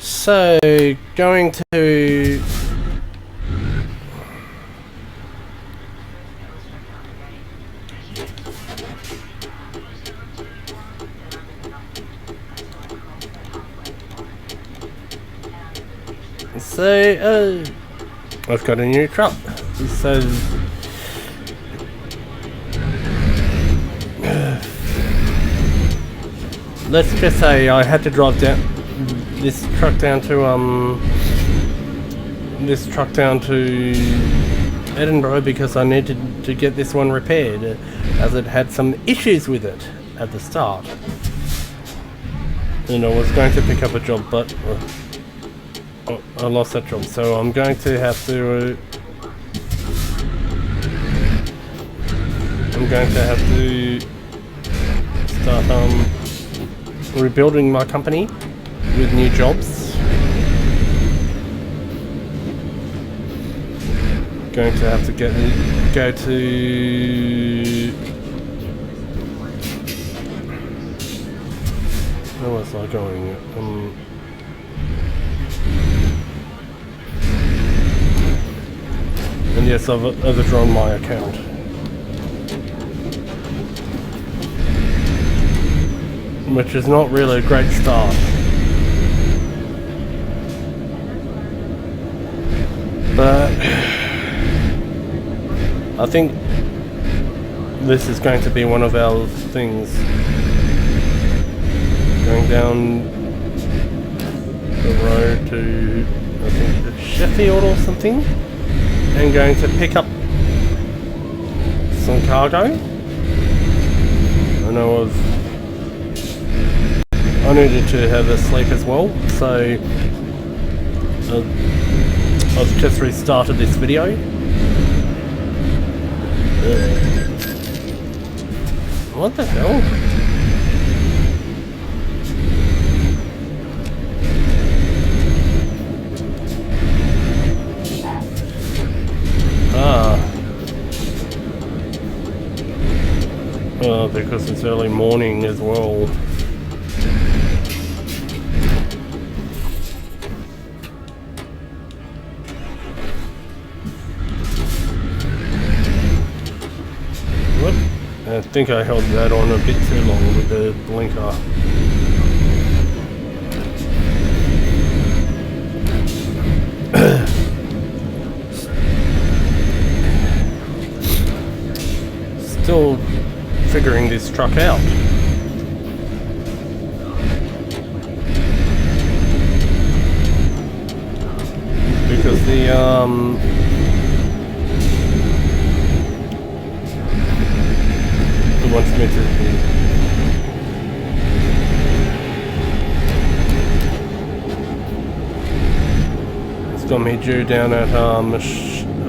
So, going to... So, I've got a new truck. So... let's just say I had to drive down this truck down to Edinburgh because I needed to get this one repaired, as it had some issues with it at the start. And I was going to pick up a job, but I lost that job, so I'm going to have to start rebuilding my company with new jobs. Going to have to go to... where was I going? And yes, I've overdrawn my account. Which is not really a great start. But I think this is going to be one of our things. Going down the road to, I think it's Sheffield or something, and going to pick up some cargo. I needed to have a sleep as well, so I've just restarted this video. What the hell? Because it's early morning as well. I think I held that on a bit too long with the blinker. Still figuring this truck out. Because the wants me to it's got me due down at I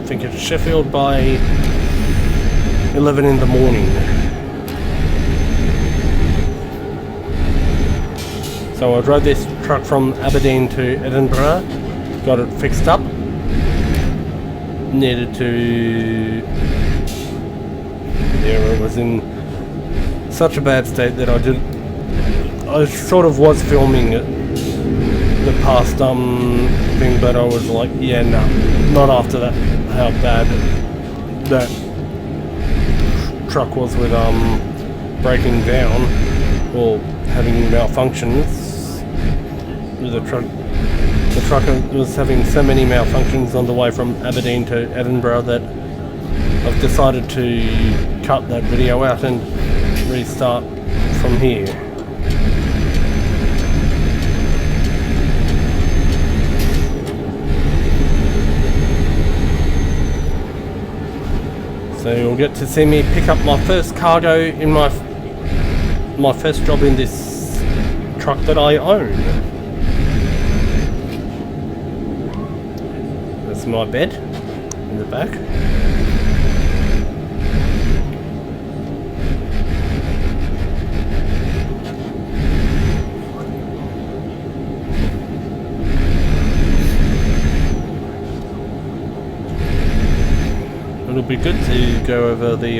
think it's Sheffield by 11 in the morning. So I drove this truck from Aberdeen to Edinburgh, got it fixed up, needed to... it was in such a bad state that I sort of was filming the past thing, but I was like, yeah, no, not after that, how bad that truck was with breaking down or having malfunctions. The truck was having so many malfunctions on the way from Aberdeen to Edinburgh that I've decided to cut that video out and restart from here. So you'll get to see me pick up my first cargo in my first job in this truck that I own. That's my bed in the back. It'll be good to go over the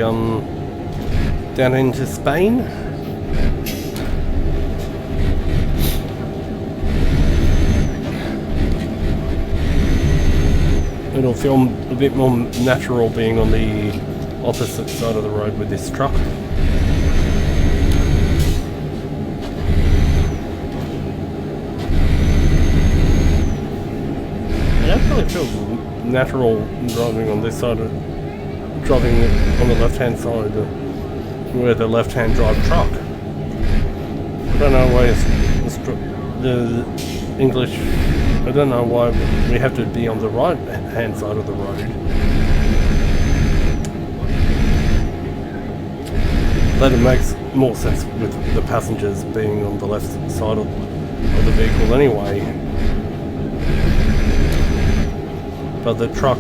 down into Spain. it'll feel a bit more natural being on the opposite side of the road with this truck. It actually feels natural driving on this side, driving on the left-hand side with a left-hand drive truck. I don't know why the English, I don't know why we have to be on the right-hand side of the road. But it makes more sense with the passengers being on the left side of the vehicle anyway. But the truck,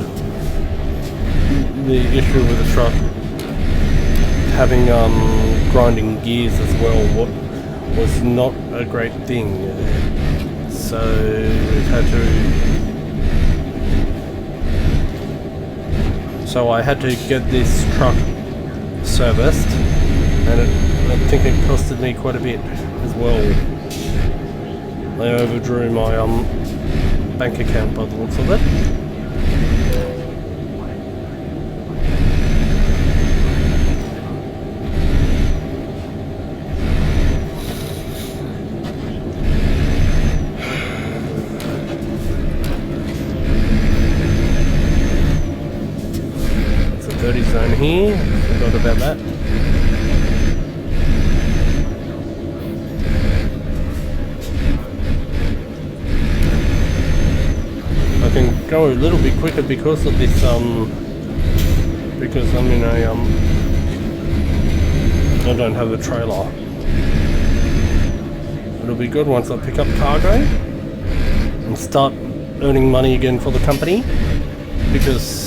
the issue with the truck having grinding gears as well was not a great thing. So we've had to. So I had to get this truck serviced, and I think it costed me quite a bit as well. I overdrew my bank account by the looks of it. Zone here, forgot about that. I can go a little bit quicker because of this, because I'm in a, I don't have the trailer. It'll be good once I pick up cargo and start earning money again for the company, because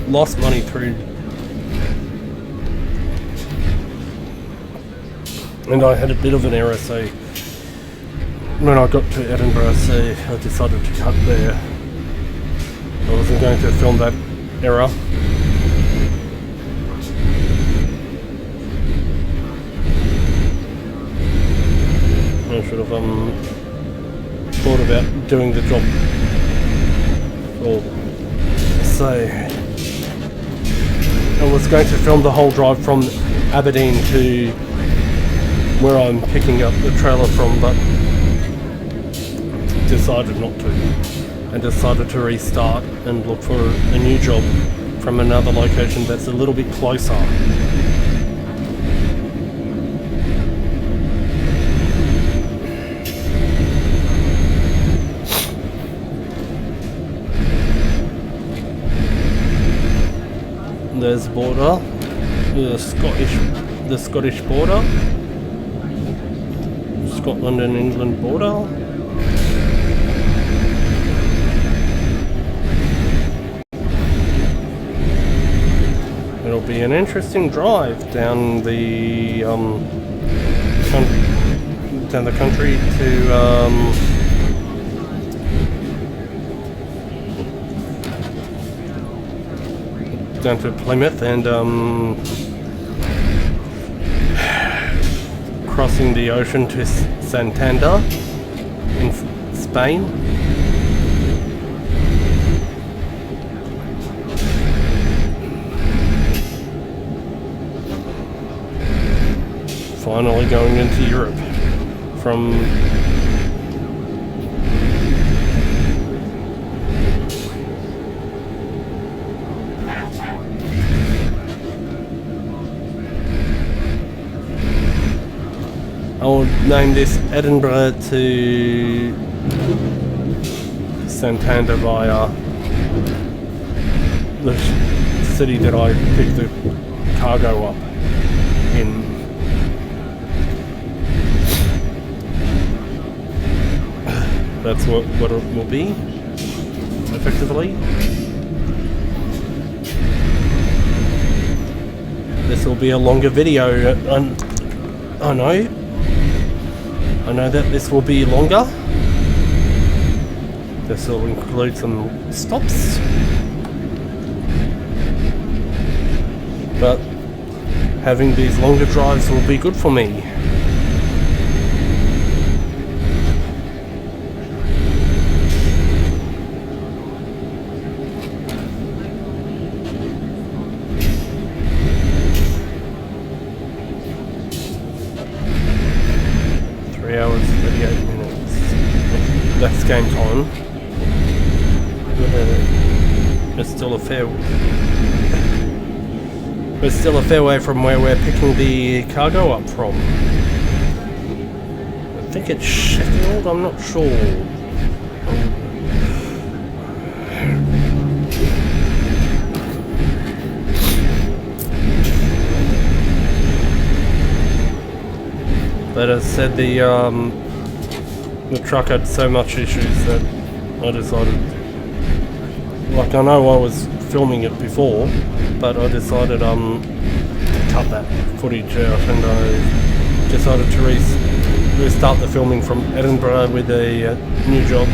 lost money through, and I had a bit of an error, so when I got to Edinburgh, so I decided to cut there. I wasn't going to film that error. I should have thought about doing the job. So I was going to film the whole drive from Aberdeen to where I'm picking up the trailer from, but decided not to, and decided to restart and look for a new job from another location that's a little bit closer. There's border, the Scottish border, Scotland and England border. It'll be an interesting drive down the country to down to Plymouth and crossing the ocean to Santander in Spain. Finally going into Europe from I will name this Edinburgh to Santander via the city that I picked the cargo up in. That's what it will be, effectively. This will be a longer video, I know that this will be longer. This will include some stops, but having these longer drives will be good for me. 38 minutes. That's game time. It's still a fair... We're still a fair way from where we're picking the cargo up from. I think it's Sheffield, I'm not sure. But as said, the truck had so much issues that I decided, like, I know I was filming it before, but I decided to cut that footage out, and I decided to restart the filming from Edinburgh with a new job,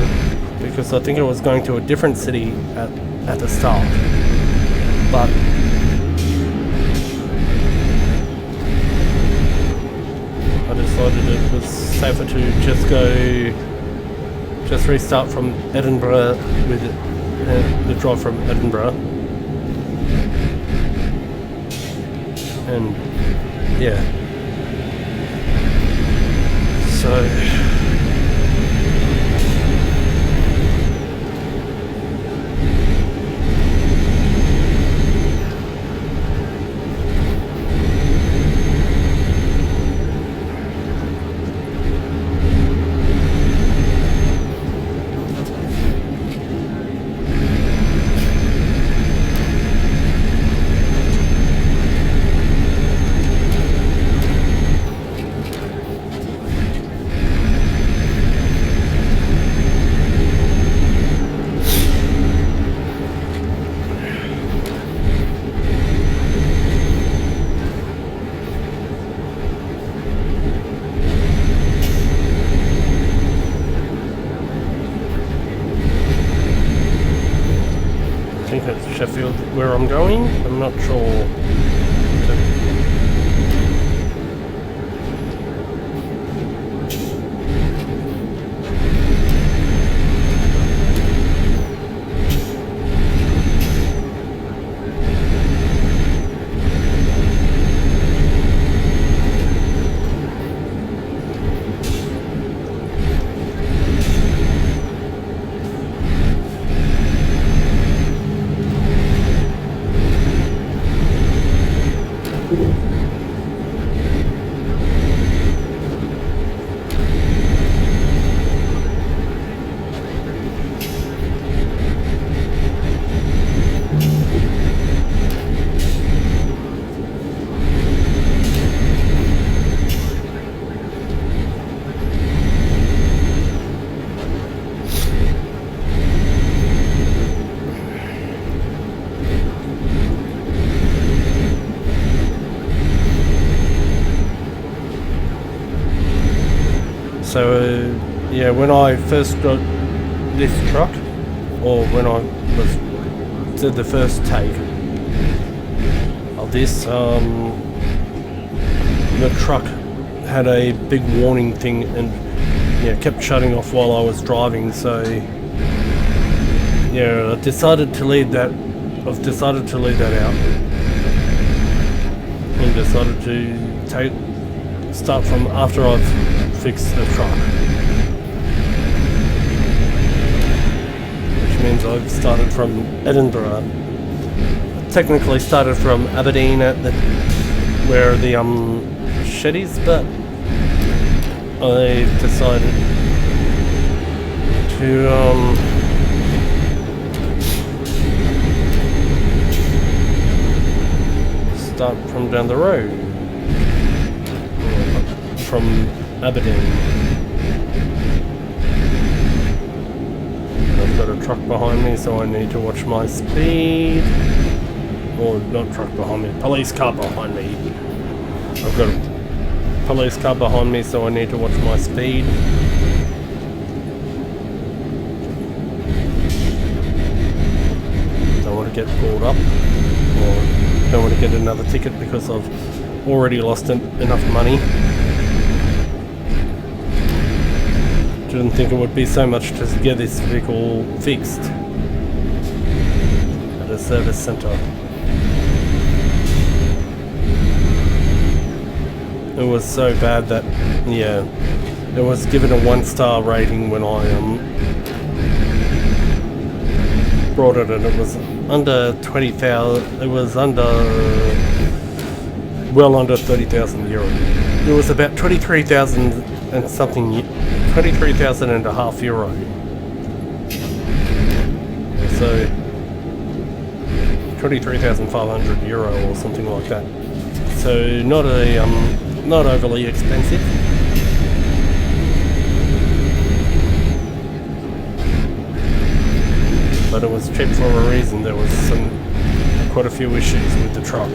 because I think I was going to a different city at the start, but I decided it was safer to just restart from Edinburgh with the drive from Edinburgh, and yeah, so I think it's Sheffield where I'm going. I'm not sure. So yeah, when I first got this truck, or when I did the first take of this, the truck had a big warning thing, and yeah, kept shutting off while I was driving. So yeah, I've decided to leave that out, and decided to start from after I've fixed the truck, which means I've started from Edinburgh. Technically started from Aberdeen at where the shed is, but I decided to start from down the road, from Aberdeen. I've got a truck behind me, so I need to watch my speed. Or not truck behind me, police car behind me. I've got a police car behind me, so I need to watch my speed. Don't want to get pulled up, or don't want to get another ticket because I've already lost enough money. Didn't think it would be so much to get this vehicle fixed at a service centre. It was so bad that, yeah, It was given a 1-star rating when I brought it, and it was under 20,000. It was well under 30,000 euro. It was about 23,000 and something, 23,000 and a half euro. So 23,500 euro or something like that. So not overly expensive. But it was cheap for a reason. There was quite a few issues with the truck.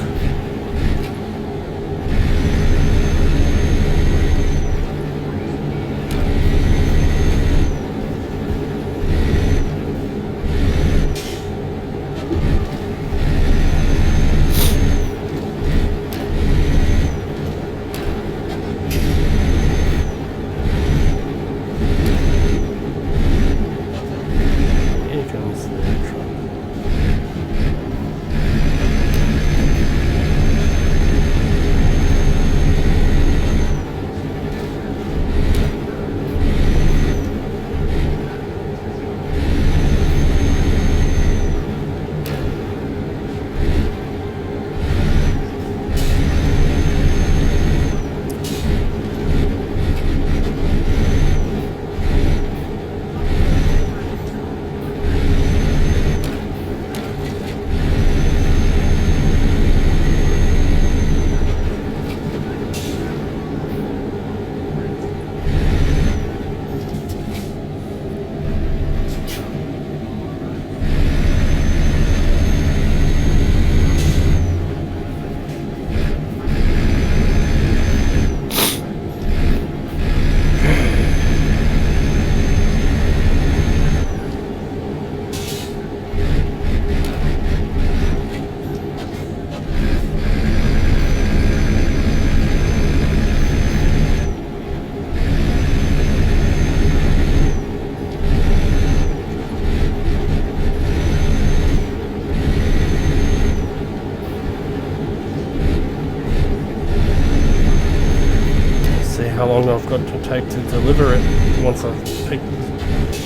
How long I've got to take to deliver it once I've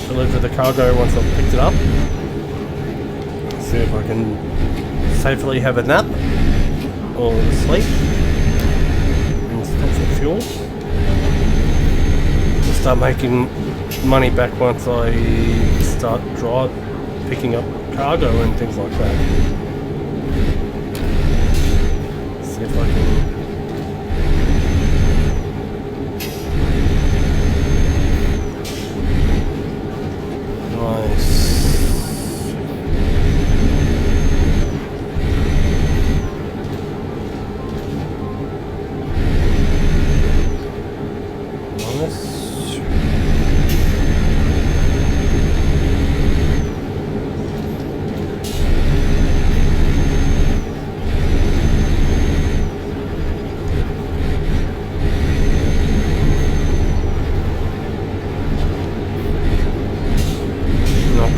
deliver the cargo once I've picked it up. See if I can safely have a nap or sleep and stop for fuel. I'll start making money back once I start picking up cargo and things like that. See if I can.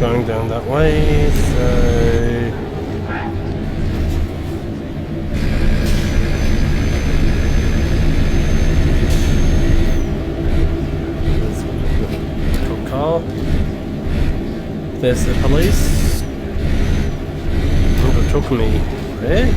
Going down that way, so there's a car. There's the police. It took me there.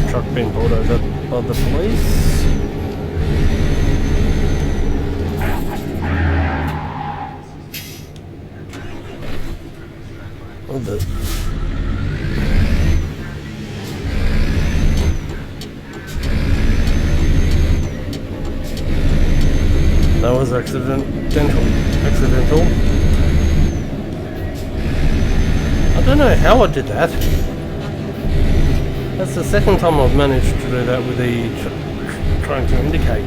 Truck being pulled over by the police. with it. That was accidental. I don't know how I did that. That's the second time I've managed to do that with the trying to indicate.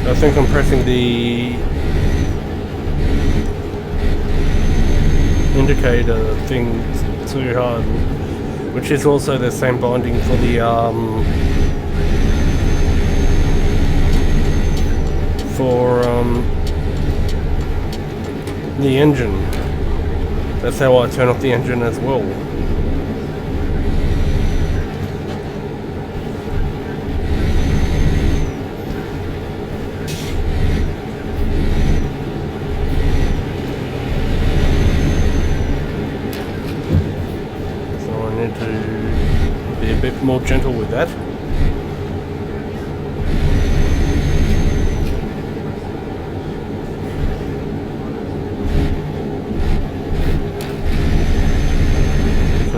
I think I'm pressing the indicator thing too hard, which is also the same binding for the the engine. That's how I turn off the engine as well. So I need to be a bit more gentle with that.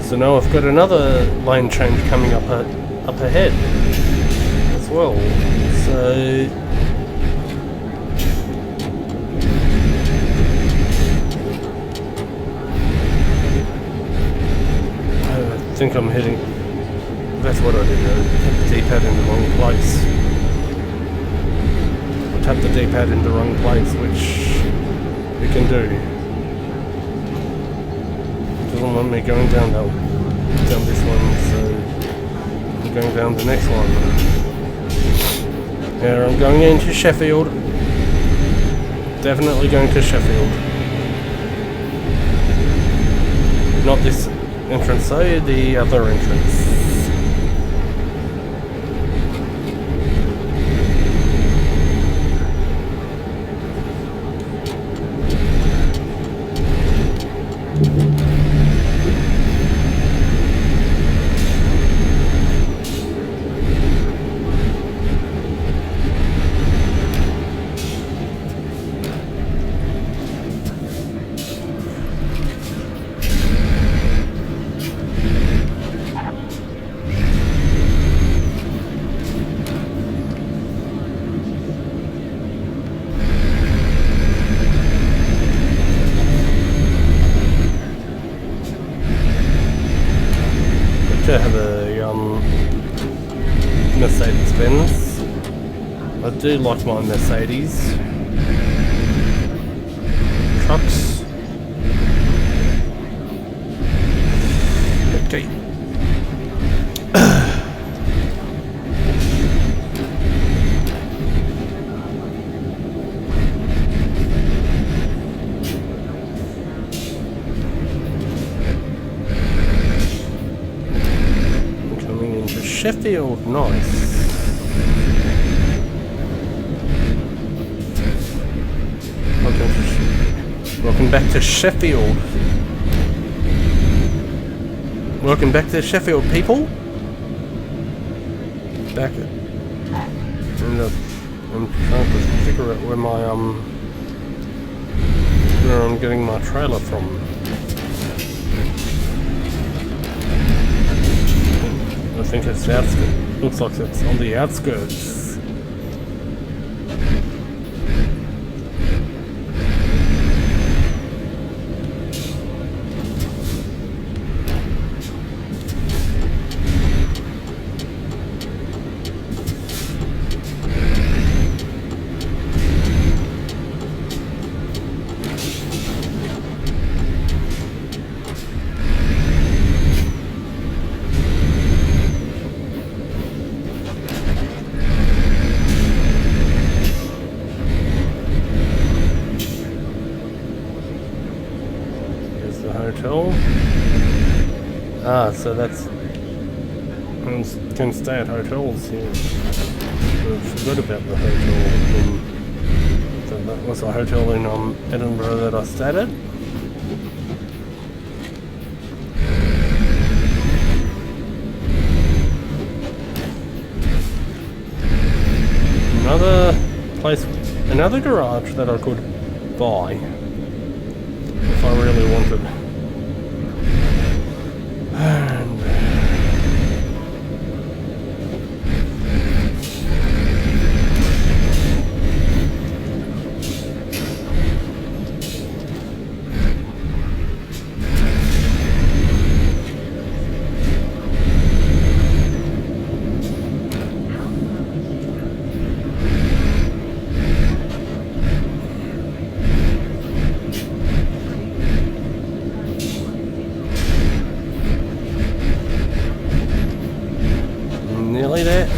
So now I've got another lane change coming up ahead as well. So I think I'm hitting. That's what I did. I hit the D-pad in the wrong place. I tapped the D-pad in the wrong place, which we can do. Doesn't want me going down this one, so I'm going down the next one. Yeah, I'm going into Sheffield. Definitely going to Sheffield. Not this entrance though, the other entrance. To have a Mercedes-Benz. I do like my Mercedes trucks. Okay. Sheffield, nice. Welcome back to Sheffield. Welcome back to Sheffield, people. Back at. I'm trying to figure out where where I'm getting my trailer from. I think it's the outskirts. Looks like it's on the outskirts. Hotel. So that's can stay at hotels here. I forgot about the hotel. So that was a hotel in Edinburgh that I stayed at. place, another garage that I could buy if I really wanted. And nearly there.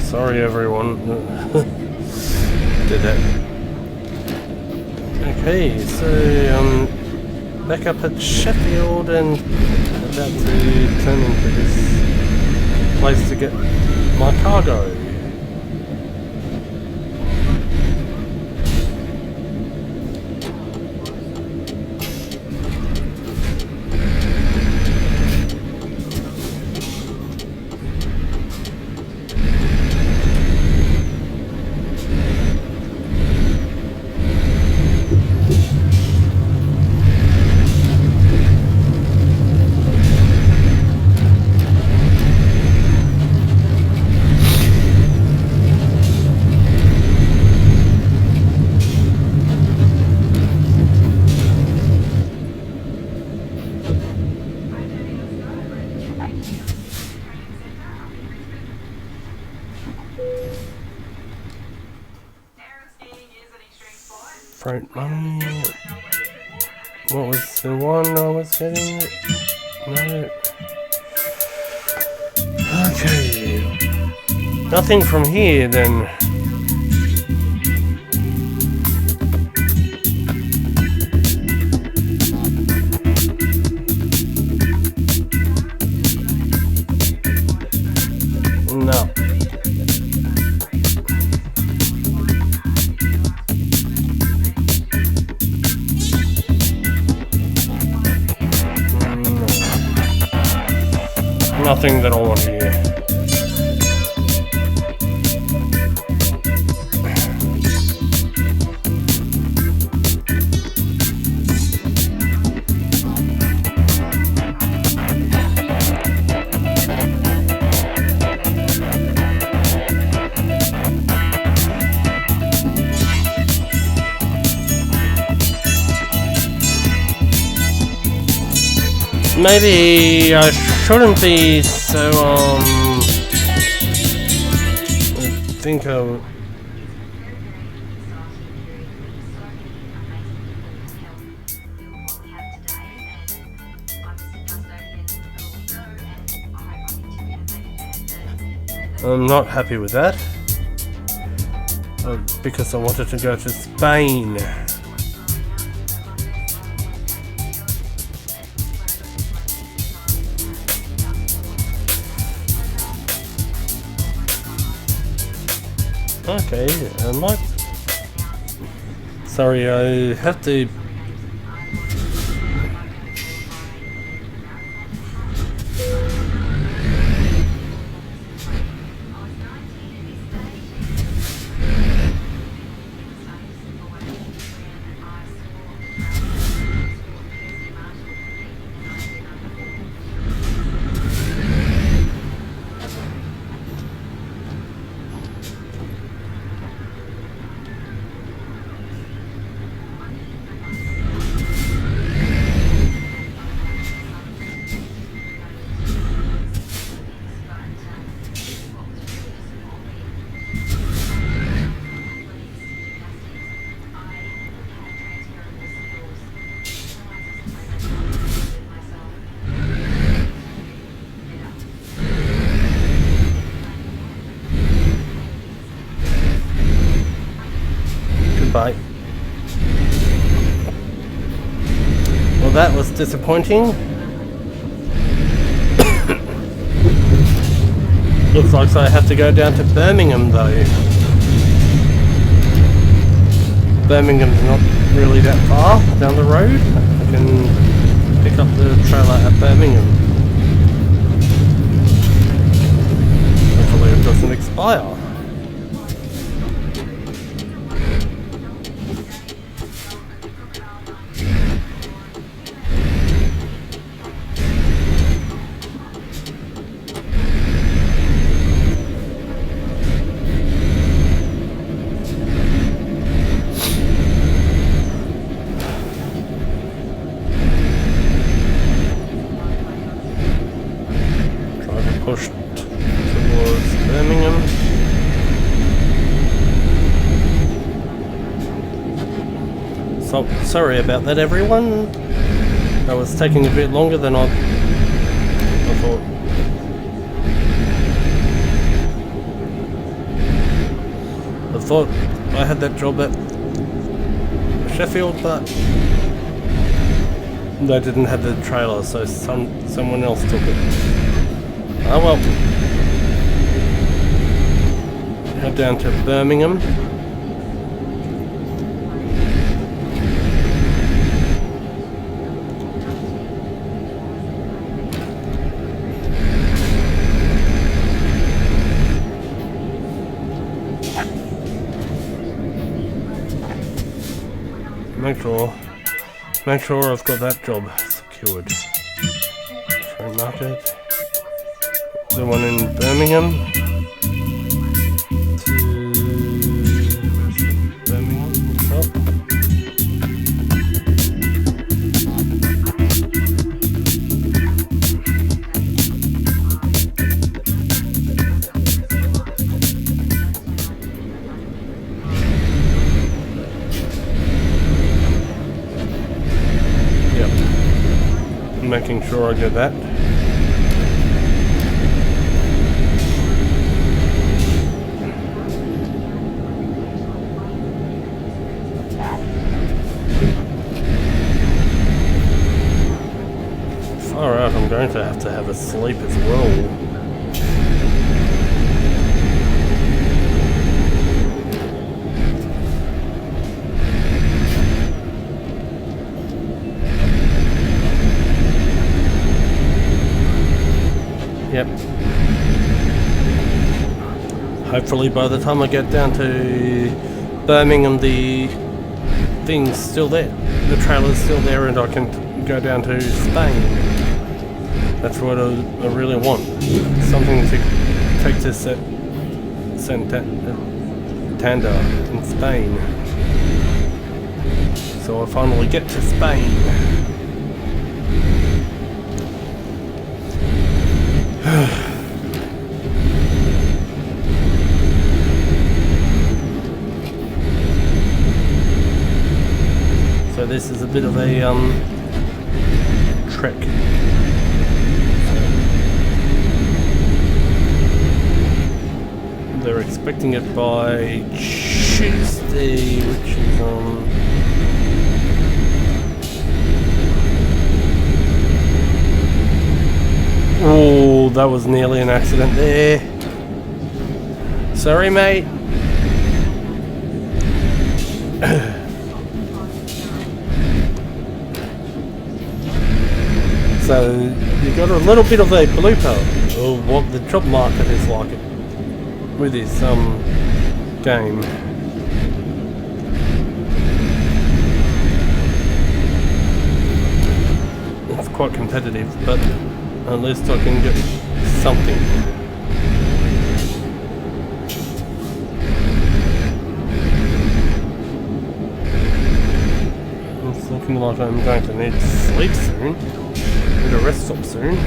Sorry everyone. Did that. Okay, so back up at Sheffield and about to turn into this place to get my cargo. Freight money. What was the one I was getting? No. Okay. Nothing from here then. No. Nothing that I want here. Maybe I shouldn't be so, I think I'm not happy with that, because I wanted to go to Spain. Okay, I might. Sorry, I have to. Well, that was disappointing. Looks like I have to go down to Birmingham though. Birmingham's not really that far down the road. I can pick up the trailer at Birmingham. Hopefully it doesn't expire. Pushed towards Birmingham. So sorry about that, everyone. That was taking a bit longer than I thought. I thought I had that job at Sheffield, but they didn't have the trailer, so someone else took it. Oh well. Head down to Birmingham. Make sure I've got that job secured. Free market. The one in Birmingham. To Birmingham. Oh. Yep. Making sure I get that. Alright, I'm going to have a sleep as well. Yep. Hopefully by the time I get down to Birmingham, the thing's still there. The trailer's still there and I can go down to Spain. That's what I really want. Something to take to Santander in Spain. So I finally get to Spain. So this is a bit of a trek. They're expecting it by Tuesday, which is oh, that was nearly an accident there. Sorry, mate. So you got a little bit of a blooper of what the job market is like with this game. It's quite competitive, but at least I can get something. It's looking like I'm going to need sleep soon. Need a rest stop soon.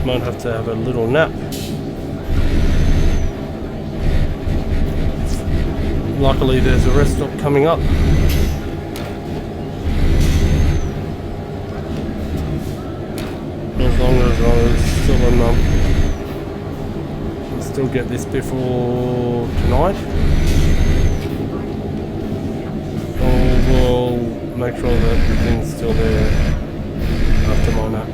might have to have a little nap. Luckily there's a rest stop coming up. As long as I was still enough, I'll still get this before tonight. We'll make sure that the thing's still there after my nap.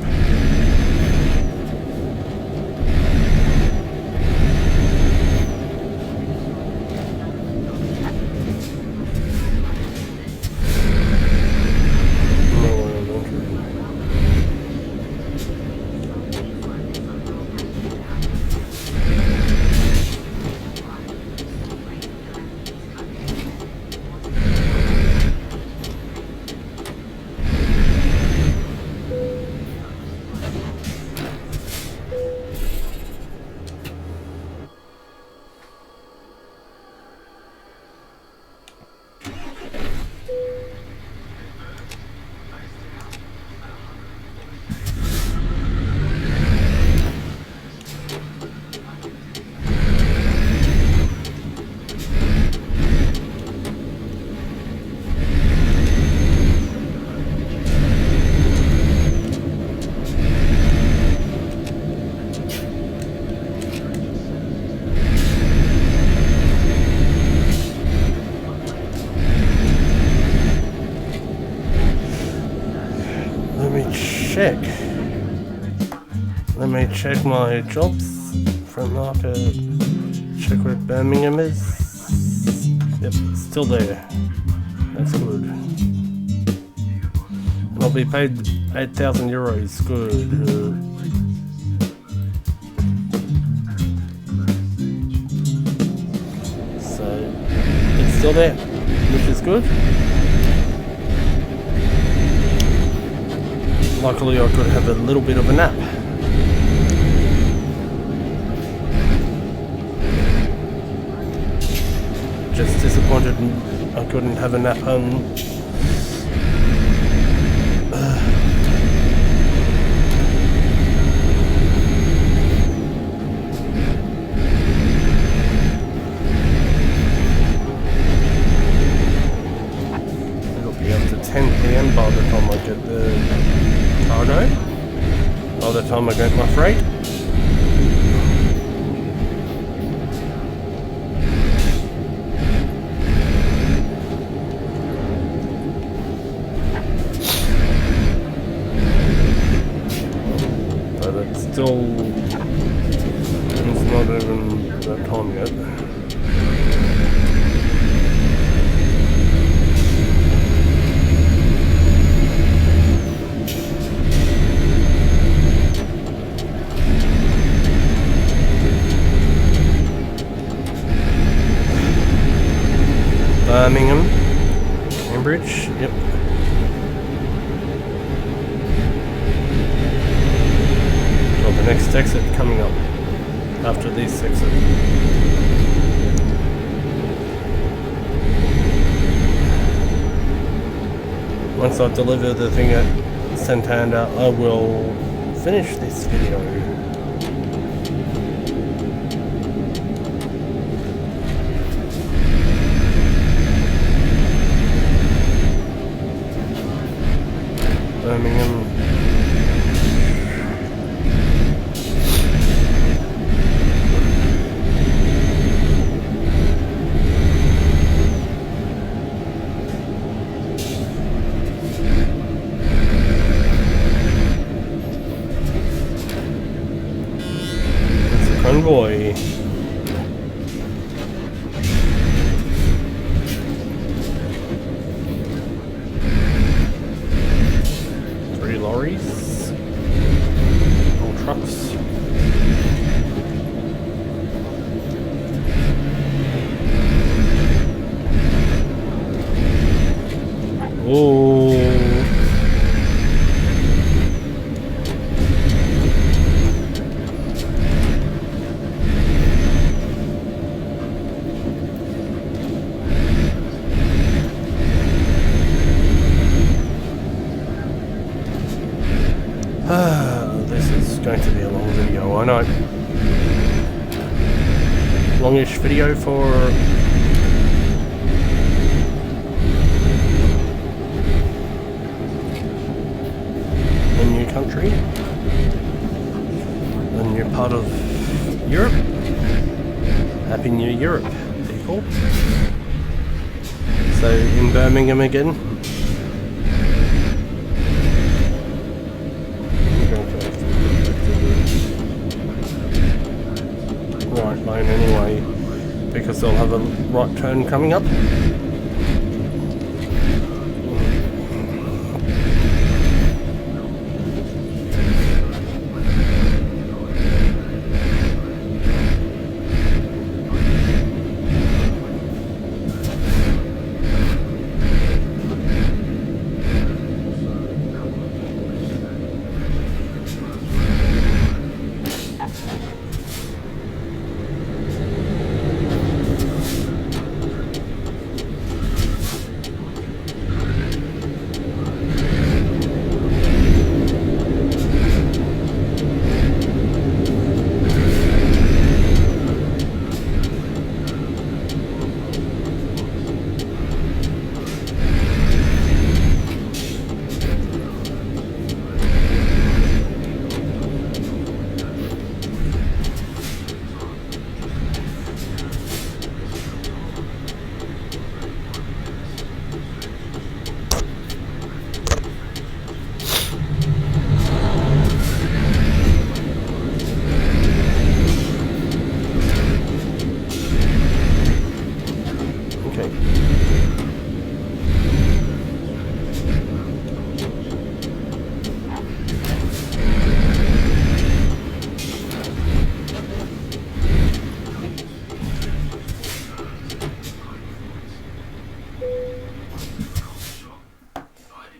Let me check my jobs front market. Check where Birmingham is. Yep, still there. That's good. And I'll be paid 8,000 euros. Good. So it's still there, which is good. Luckily I could have a little bit of a nap. Just disappointed I couldn't have a nap home. It'll be up to 10 PM by the time I get the cargo, by the time I get my freight. But it's still, it's not even that time yet. Birmingham, Cambridge, yep. Well, the next exit coming up after this exit. Once I deliver the thing at Santander, I will finish this video. Birmingham. It's a convoy. Lorries, all trucks. Oh. longish video for a new country, a new part of Europe. Happy New Europe, people. So in Birmingham again. Right lane anyway, because they'll have a right turn coming up.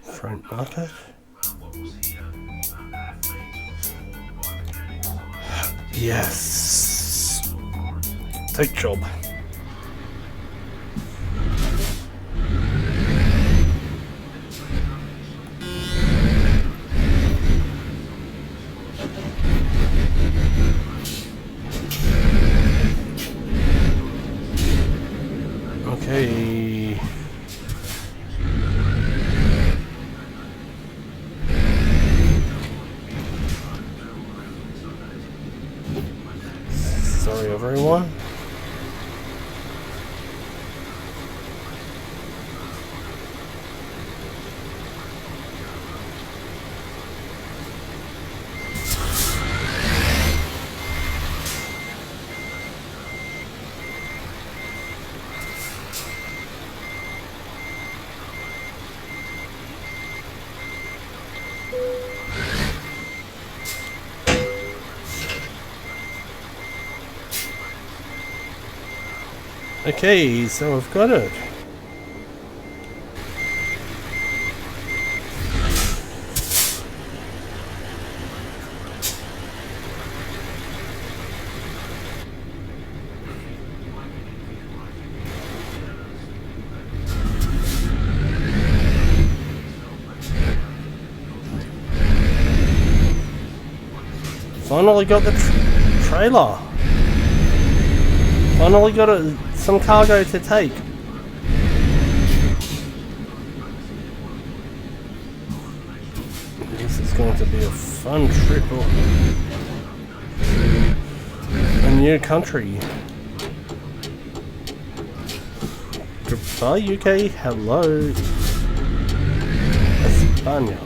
Front market. Yes. Take job. Okay. Sorry, everyone. Okay, so I've got it. Finally got the trailer. Finally got some cargo to take. This is going to be a fun trip to a new country. Goodbye UK, hello España.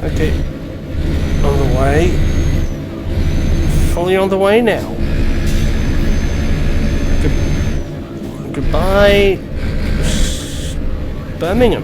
Okay, on the way, fully on the way now. Goodbye, Birmingham.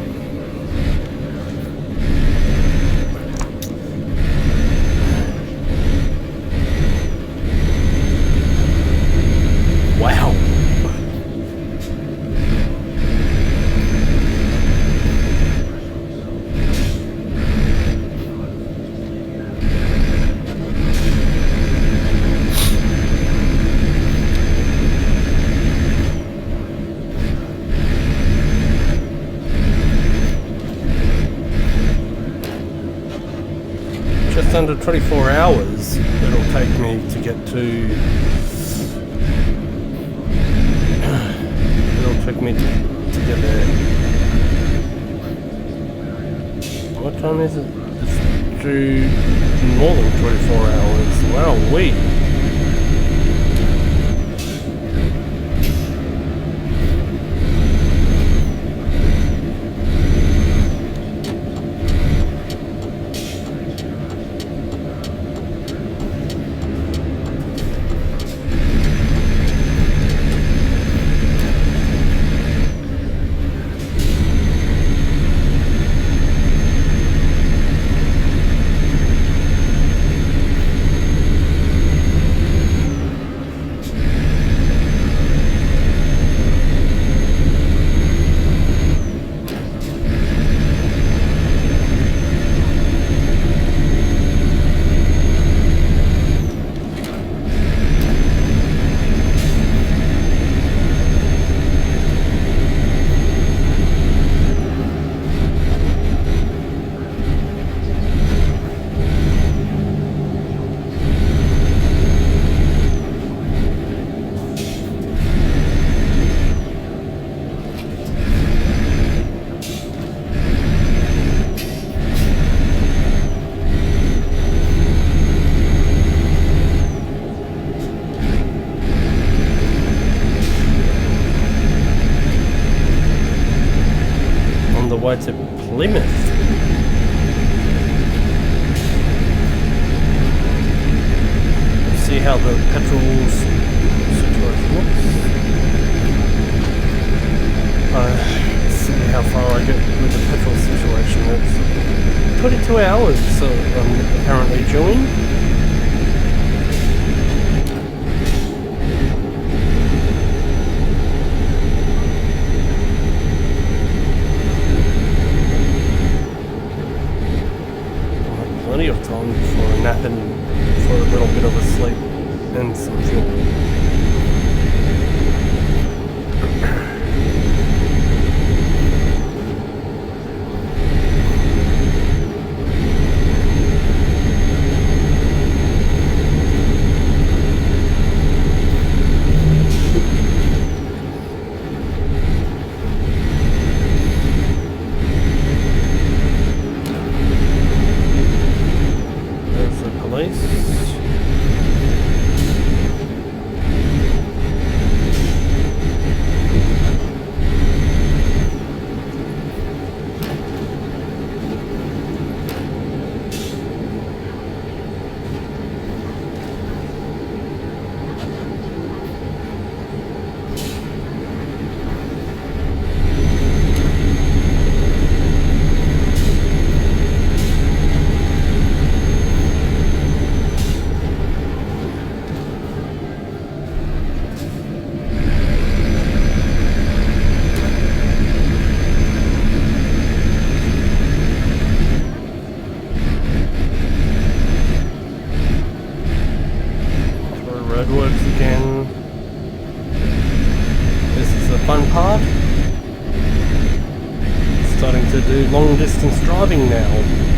just under 24 hours it'll take me to get to... it'll take me to get there. What time is it? It's due more than 24 hours. Wow, wait. Way to Plymouth. Let's see how the petrol situation looks. Let's see how far I get with the petrol situation. It's 22 hours, so I'm currently doing. Plenty of time for a nap and for a little bit of a sleep and some fuel. Roadworks again. This is the fun part. Starting to do long distance driving now.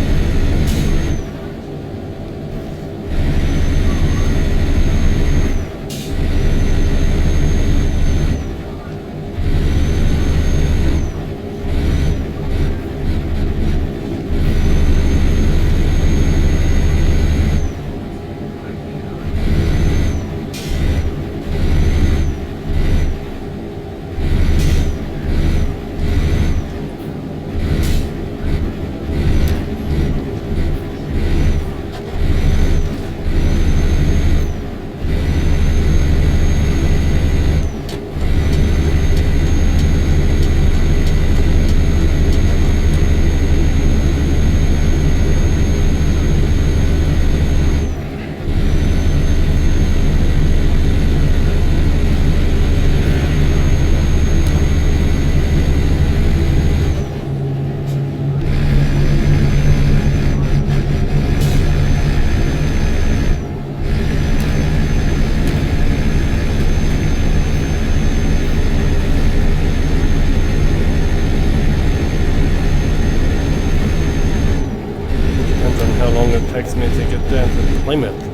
it takes me to get down to Plymouth.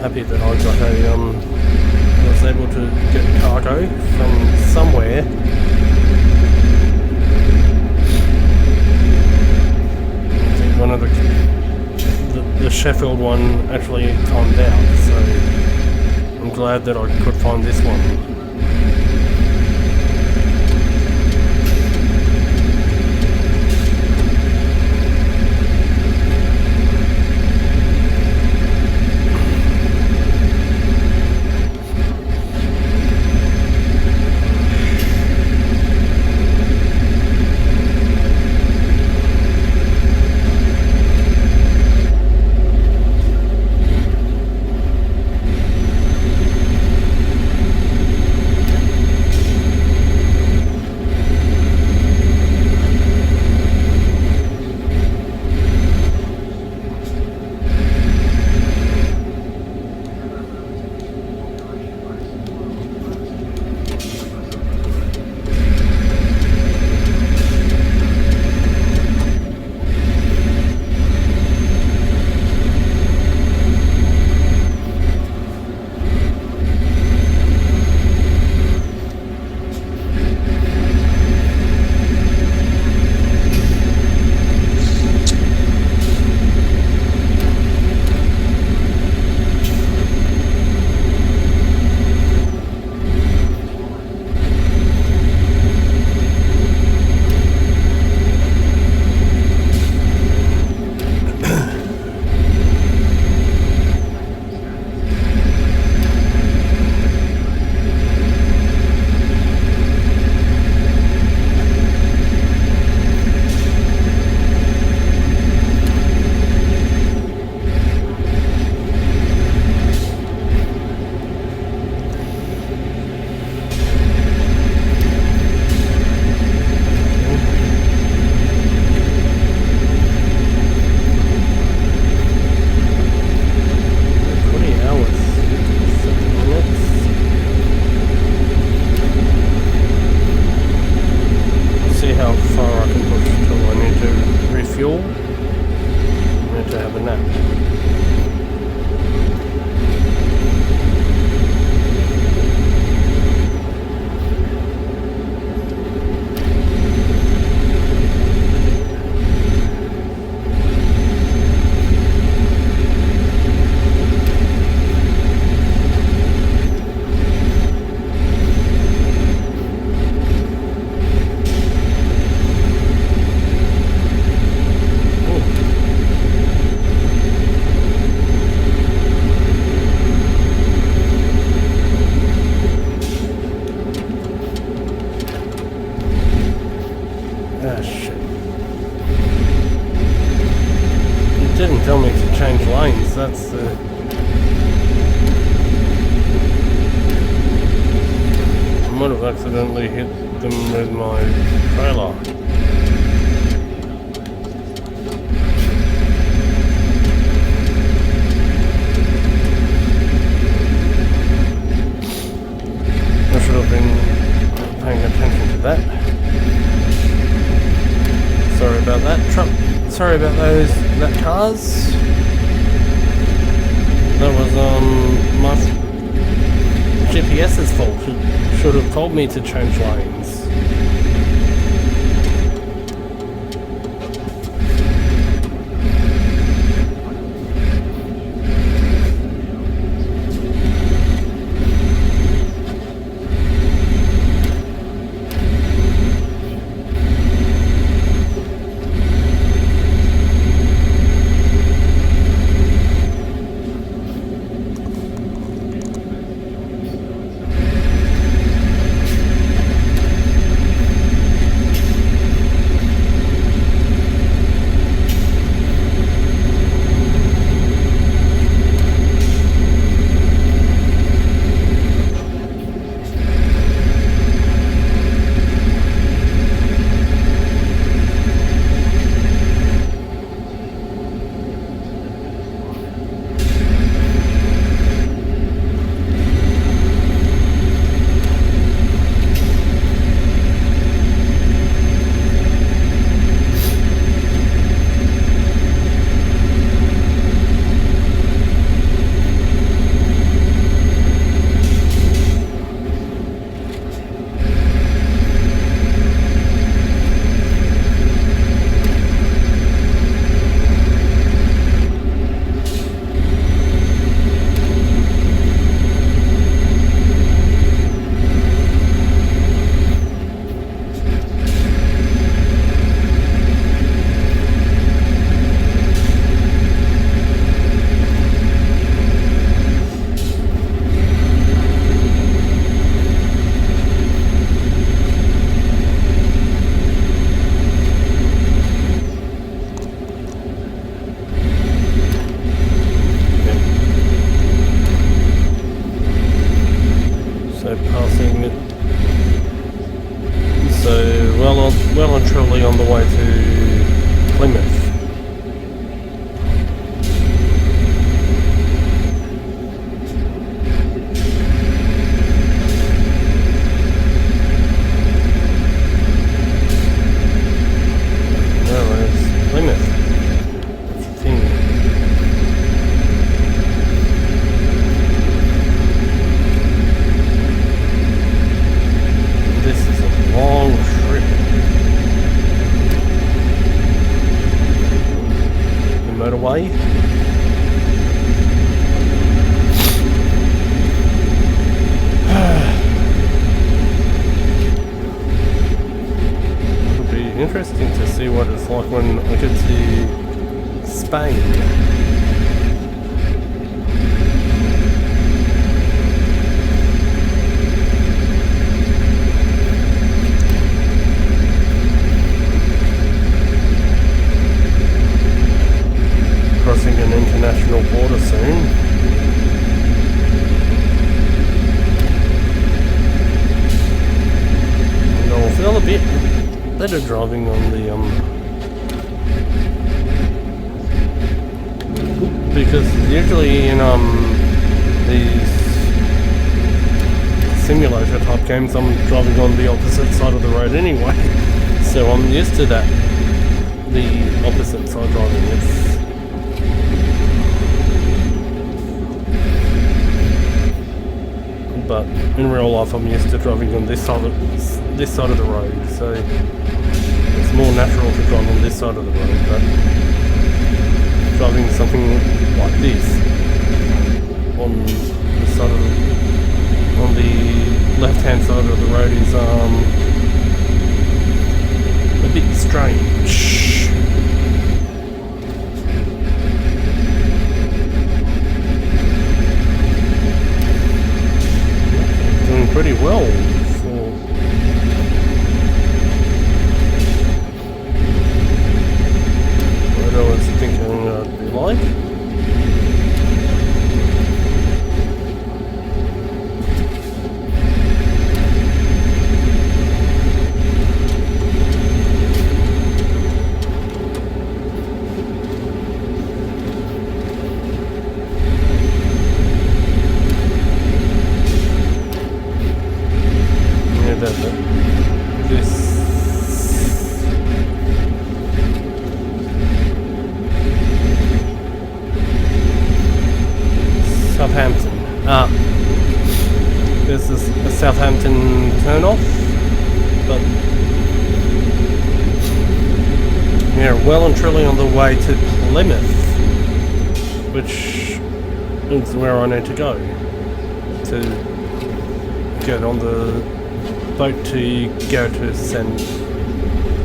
Happy that I got a was able to get cargo from somewhere. I think one of the Sheffield one actually timed out, so I'm glad that I could find this one. Ah, shit. It didn't tell me to change lanes, that's I might have accidentally hit them with my trailer. I should have been paying attention to that. Sorry about that truck. Sorry about that cars. That was my GPS's fault. It should have told me to change lanes. see what it's like when I get to Spain. Crossing an international border soon. And I'll feel a bit better driving on the because usually in these simulator type games I'm driving on the opposite side of the road anyway. So I'm used to that, the opposite side driving. But in real life I'm used to driving on this side of the road, so it's more natural to drive on this side of the road. But driving something like this on the side of on the left-hand side of the road is a bit strange. Doing pretty well for what I was thinking I'd be like. This is a Southampton turn-off, but yeah, well and truly on the way to Plymouth, which is where I need to go to get on the boat to go to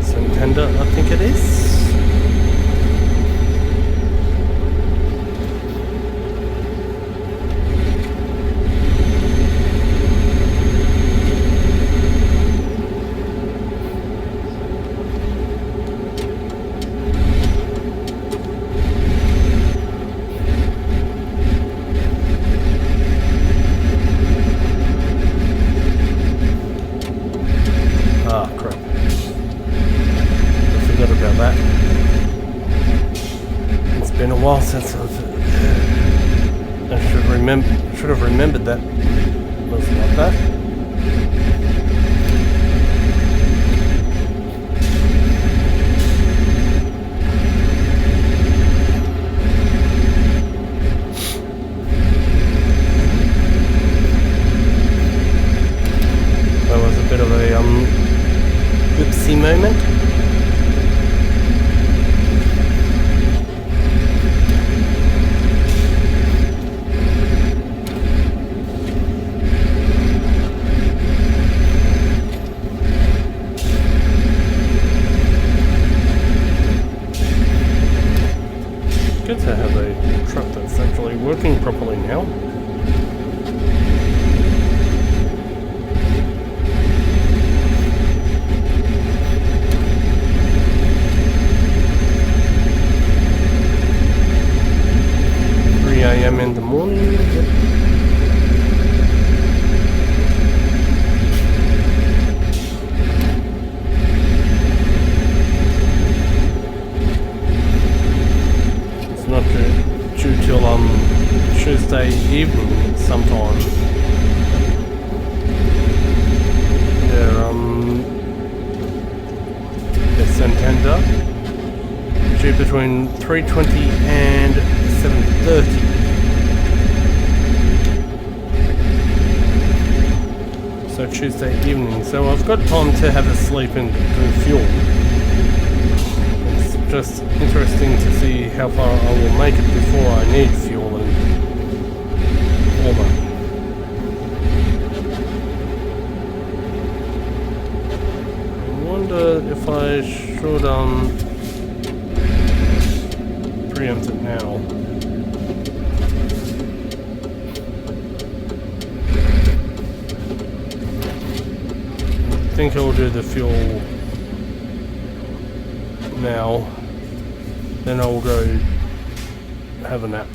Santander, I think it is. Since I should have remembered that it was like that. That was a bit of a oopsie moment. To have a truck that's actually working properly now. AM in the morning. It's not due till Tuesday evening sometime. It's Santander, due between 3:20 and 7:30. So Tuesday evening. So I've got time to have a sleep and do fuel. It's just interesting to see how far I will make it before I need fuel and all that. I wonder if I should think I'll do the fuel now, then I'll go have a nap.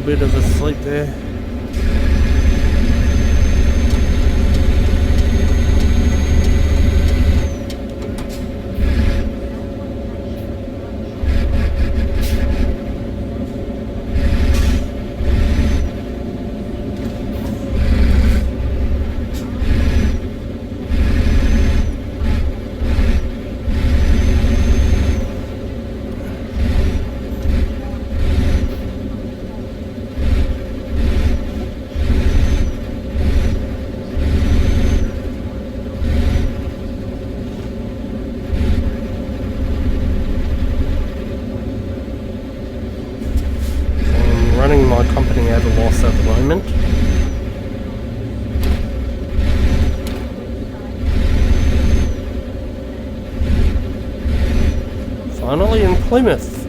Bit of a sleep there. My company at a loss at the moment. Finally in Plymouth.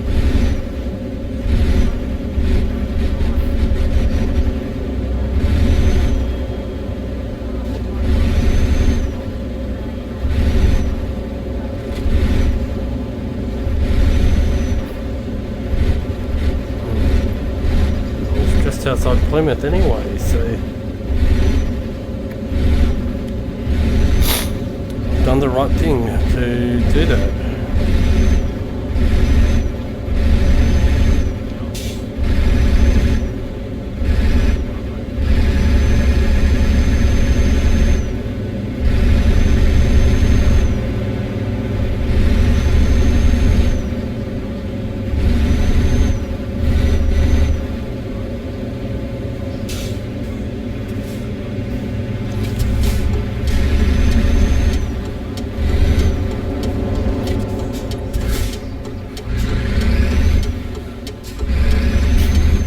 Outside Plymouth anyway, so I've done the right thing to do that.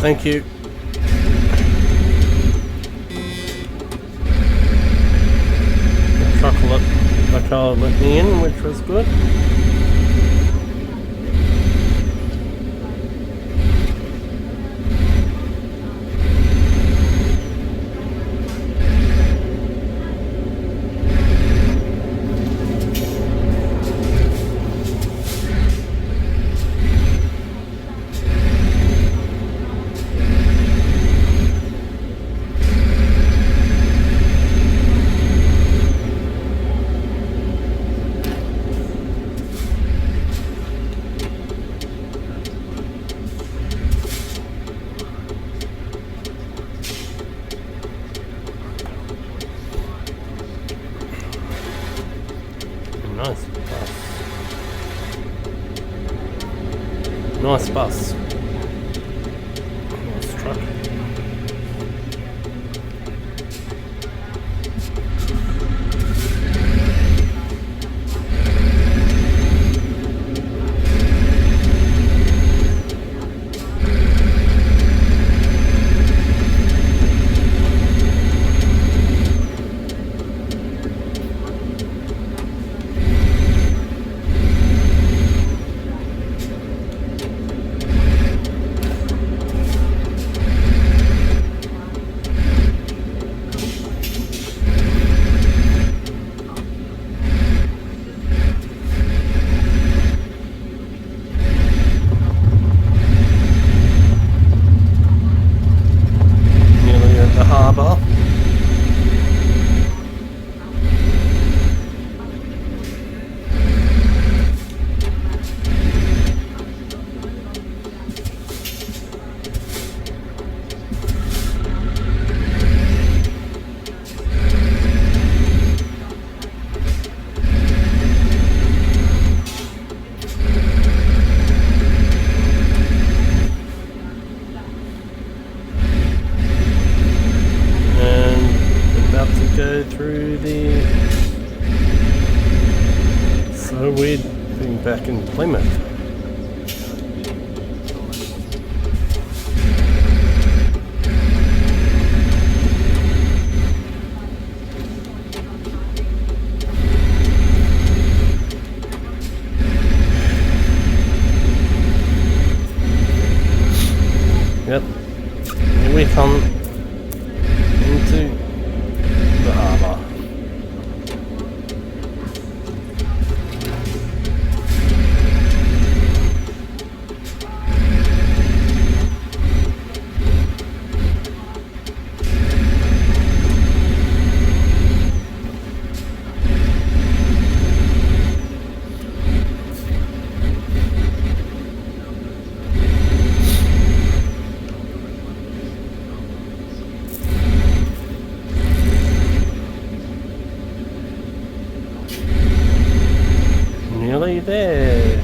Thank you. The car let me in, which was good. Nice bus. Nice bus. Nice truck. weird being back in Plymouth. Yep, here we come into the harbour. Nearly there.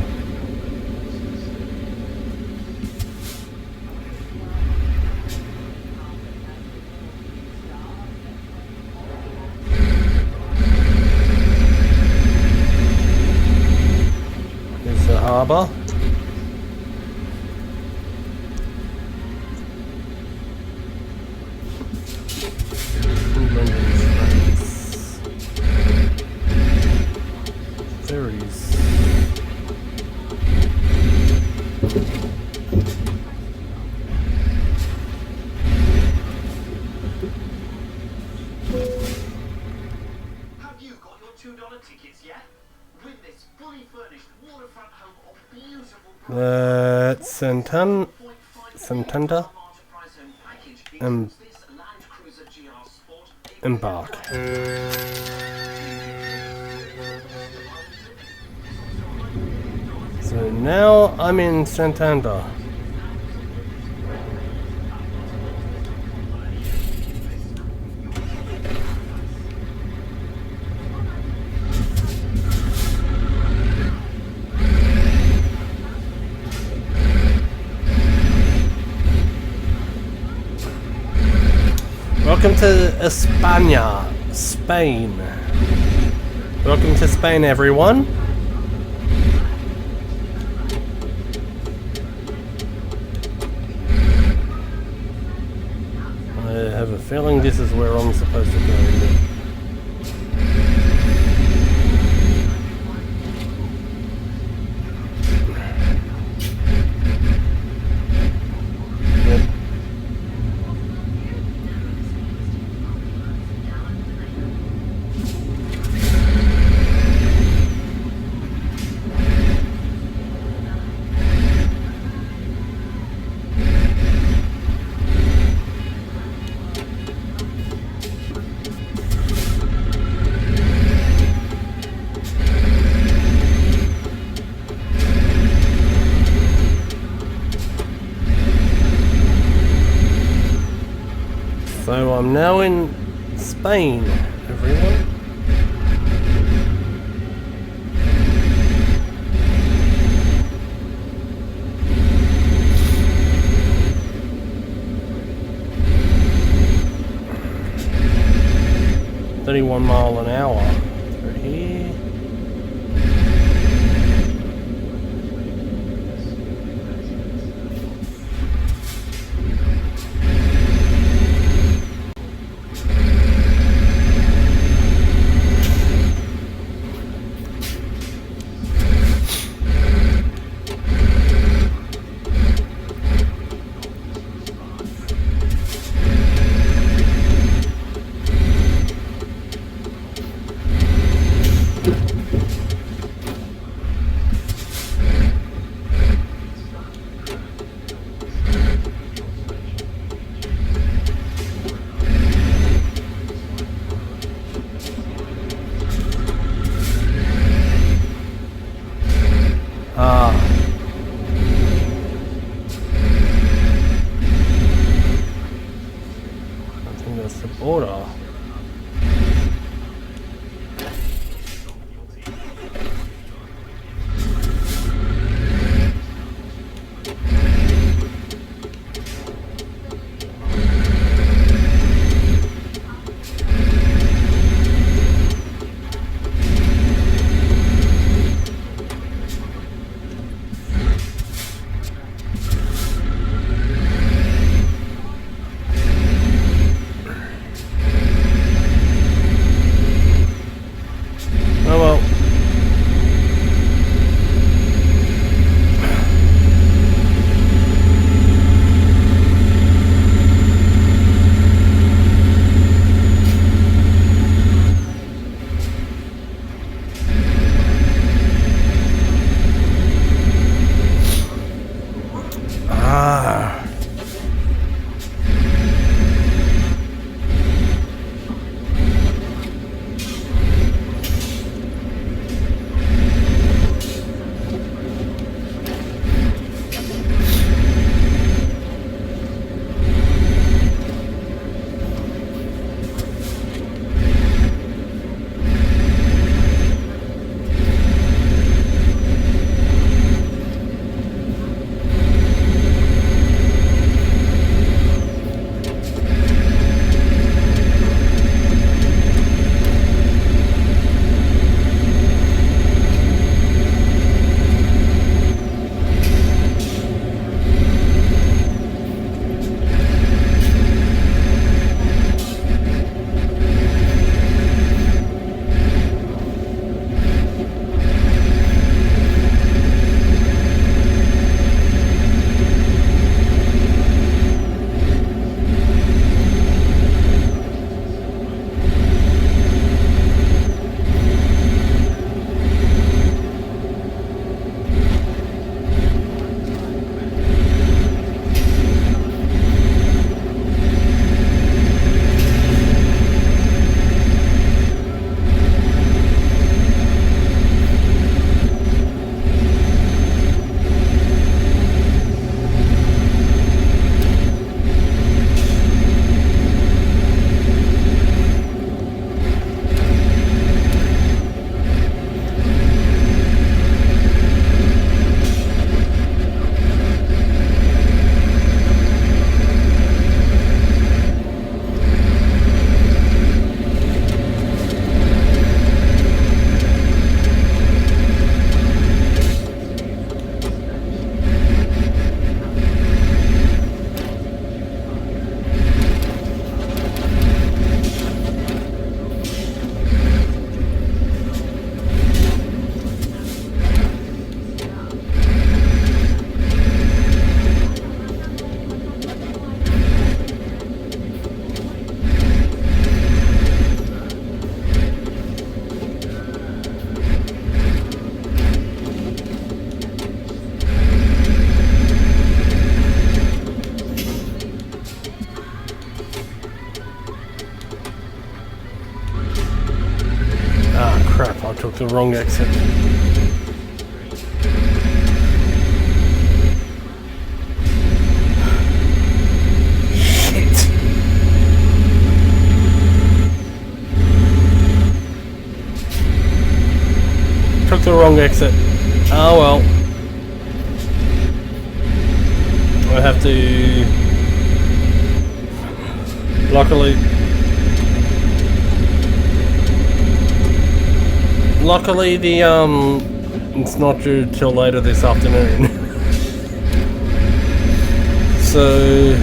Here's the harbour. Ferries. Have you got your $2 tickets yet? Win this fully furnished waterfront home of beautiful Santander embark. So now I'm in Santander. Welcome to España, Spain. Welcome to Spain, everyone. I have a feeling this is where I'm supposed to go. So I'm now in Spain, everyone. .31 miles an hour through here. the wrong exit. Shit. Took the wrong exit. Oh well. I have to... Luckily the it's not due till later this afternoon. So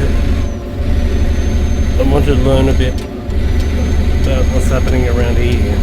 I want to learn a bit about what's happening around here.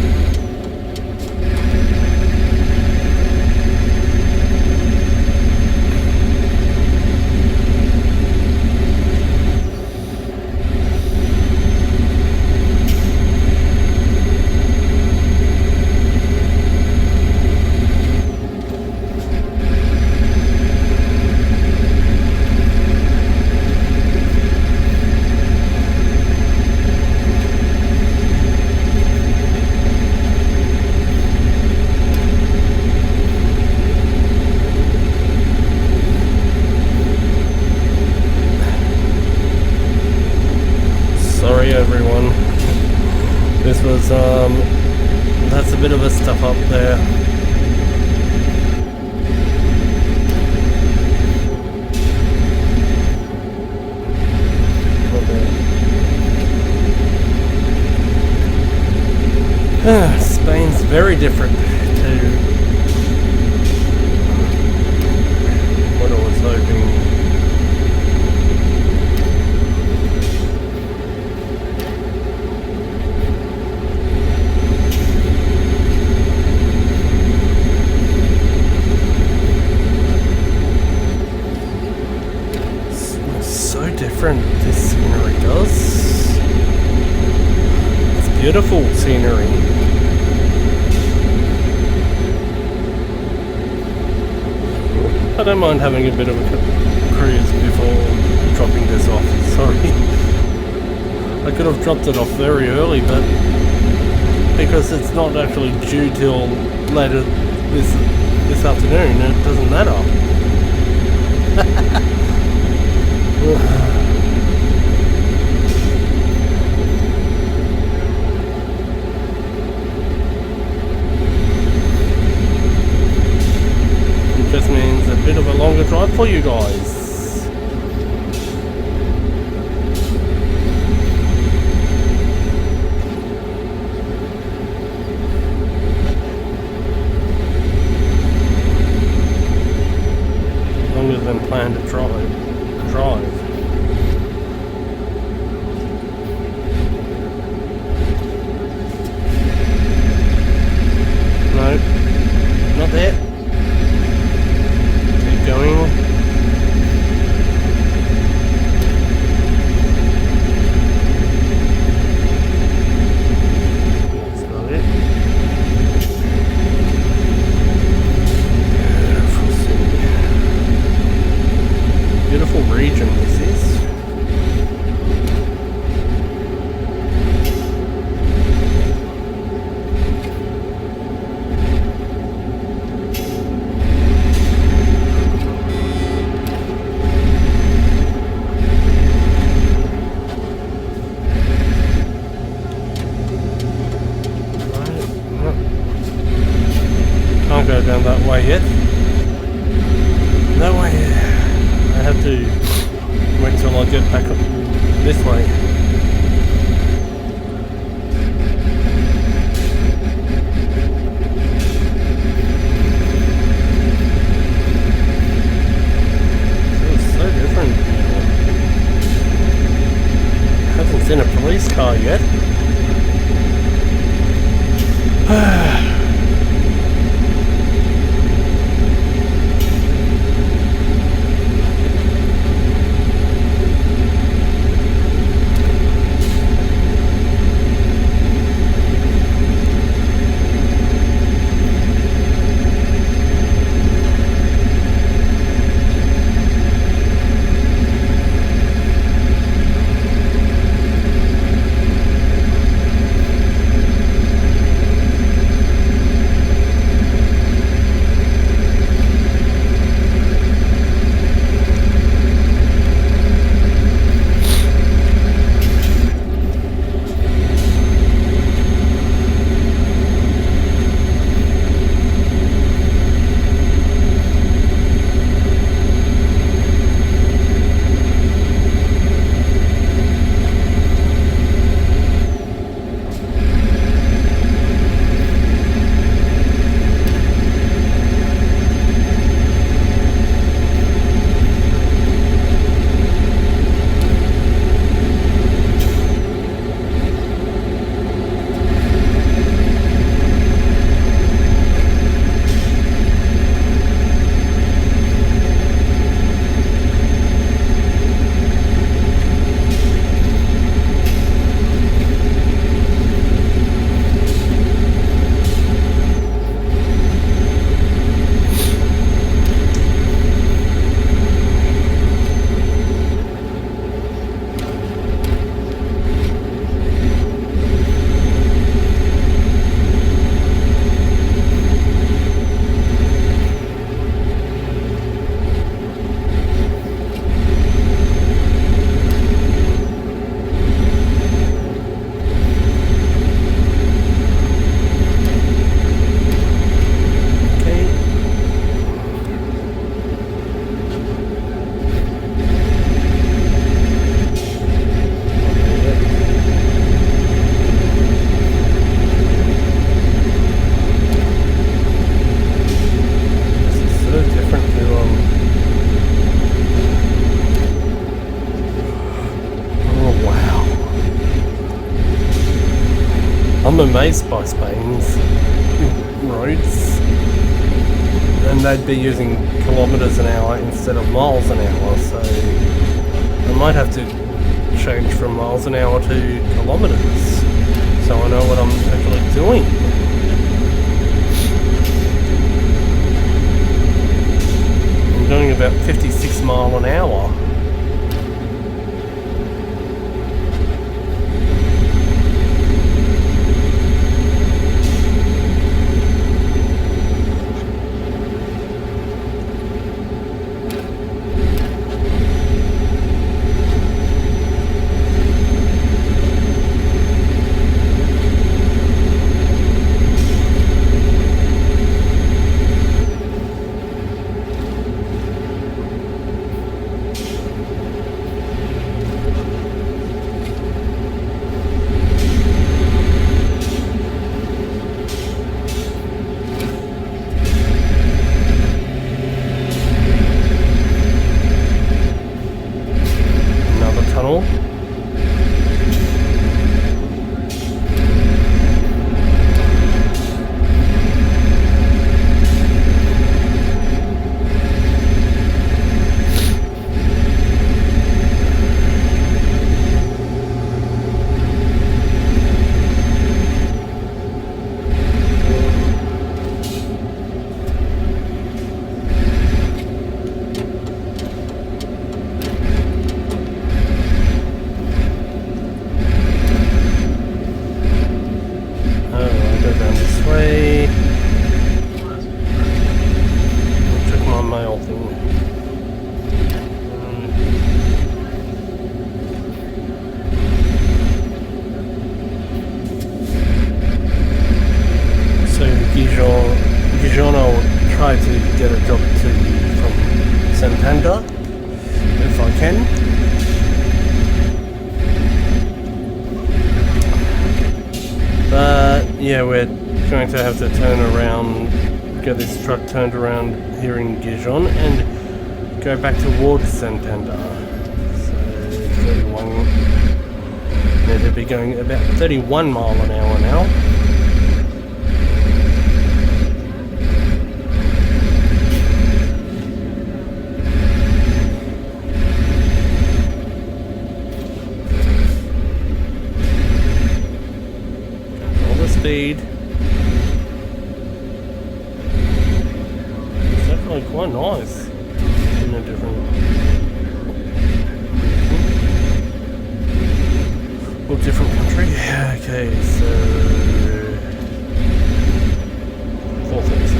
Sorry everyone. This was that's a bit of a stuff up there. Spain's very different to what I was hoping. Different this scenery does. It's beautiful scenery. I don't mind having a bit of a cruise before dropping this off. Sorry. I could have dropped it off very early, but because it's not actually due till later this afternoon, it doesn't matter. It just means a bit of a longer drive for you guys. Longer than planned to drive. No, not there. Keep going. That's not it. Beautiful region this is. Can't go down that way yet. That way. I have to wait till I get back up this way. Feels so different. Haven't seen a police car yet. I'm amazed by Spain's roads, and they'd be using kilometres an hour instead of miles an hour, so I might have to change from miles an hour to kilometres so I know what I'm actually doing. I'm doing about 56 mile an hour. Try to get a job from Santander if I can. But yeah, we're going to have to turn around, get this truck turned around here in Gijon and go back towards Santander. So 31, need to be going about 31 mile an hour now. Speed. It's definitely quite nice in a different country. Okay, so 437.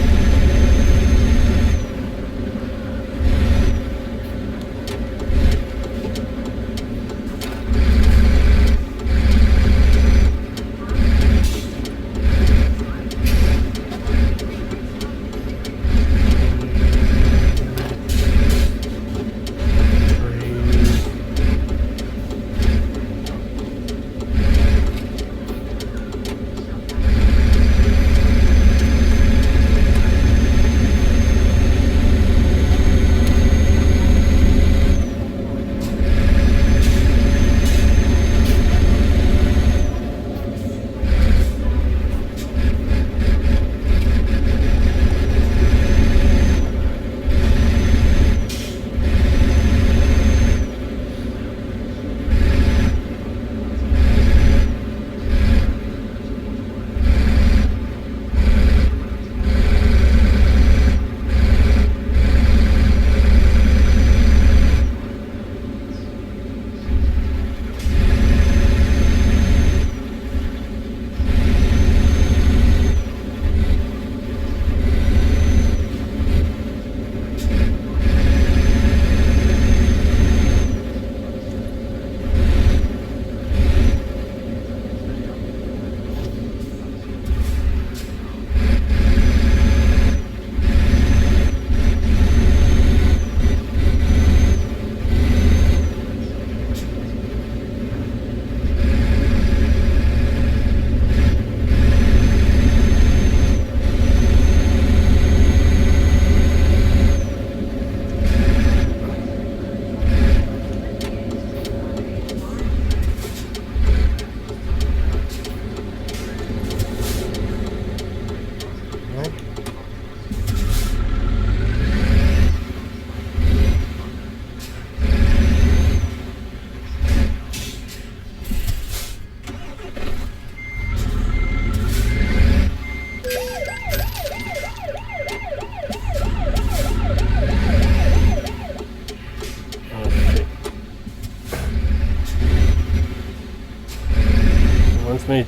me...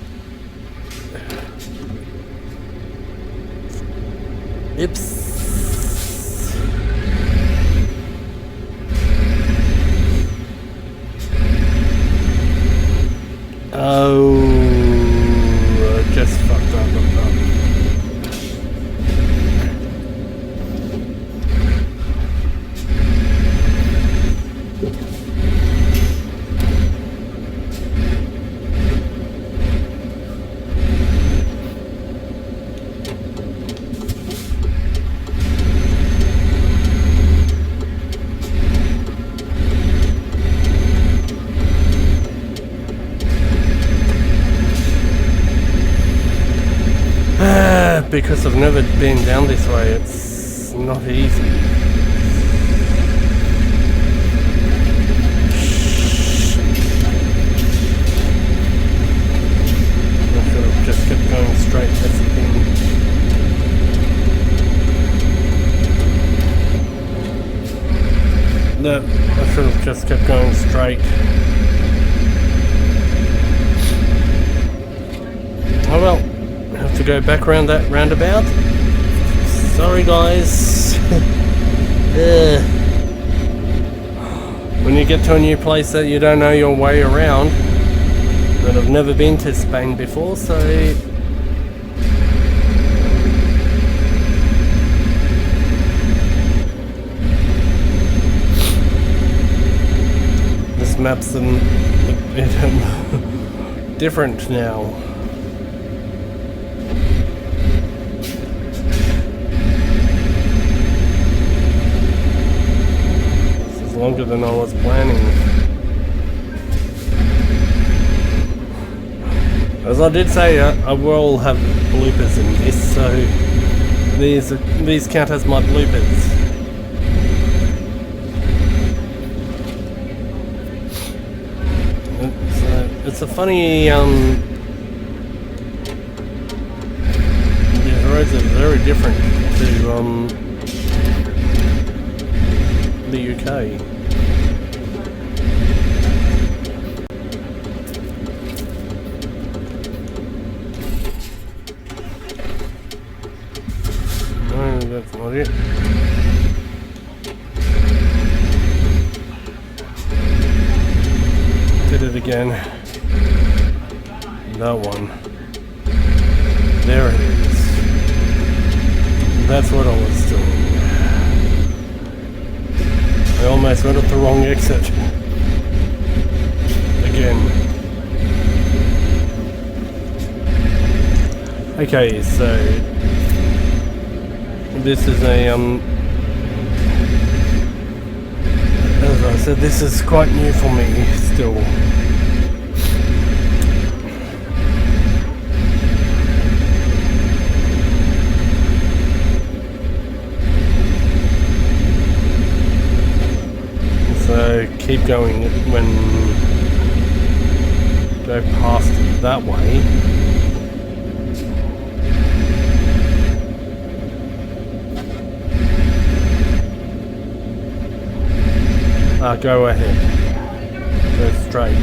Oops. Oh, I just fucked up. Because I've never been down this way, it's not easy. I should have just kept going straight, that's the thing. No, I should have just kept going straight. Oh well. Have to go back around that roundabout. Sorry guys. When you get to a new place that you don't know your way around, but I've never been to Spain before, so this map's a bit different now. Longer than I was planning. As I did say, I will have bloopers in this, so these count as my bloopers. It's a funny. These roads are very different to the UK. No, that's not it. Did it again. That one. There it is. That's what I was doing. I almost went up the wrong exit. Again. Okay, so this is a as I said, this is quite new for me still. So keep going when go past that way. Go ahead. Go straight.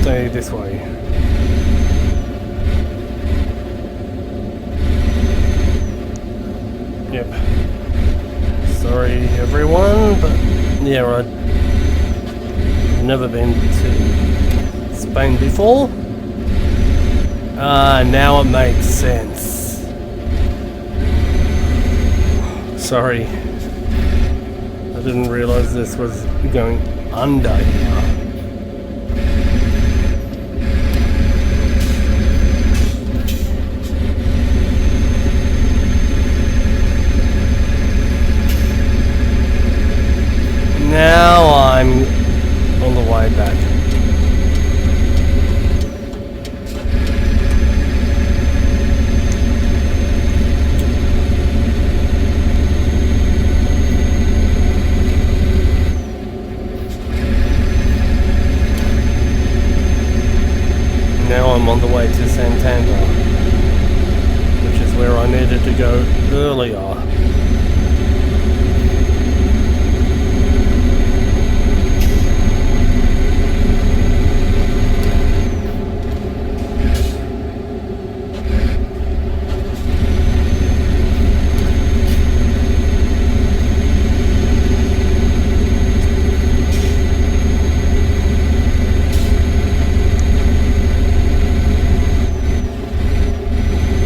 Stay this way. Yep. Sorry everyone, but yeah, I've never been to Spain before. Now it makes sense. Sorry. I didn't realize this was going under here. Now I'm on the way back. Now I'm on the way to Santander, which is where I needed to go earlier.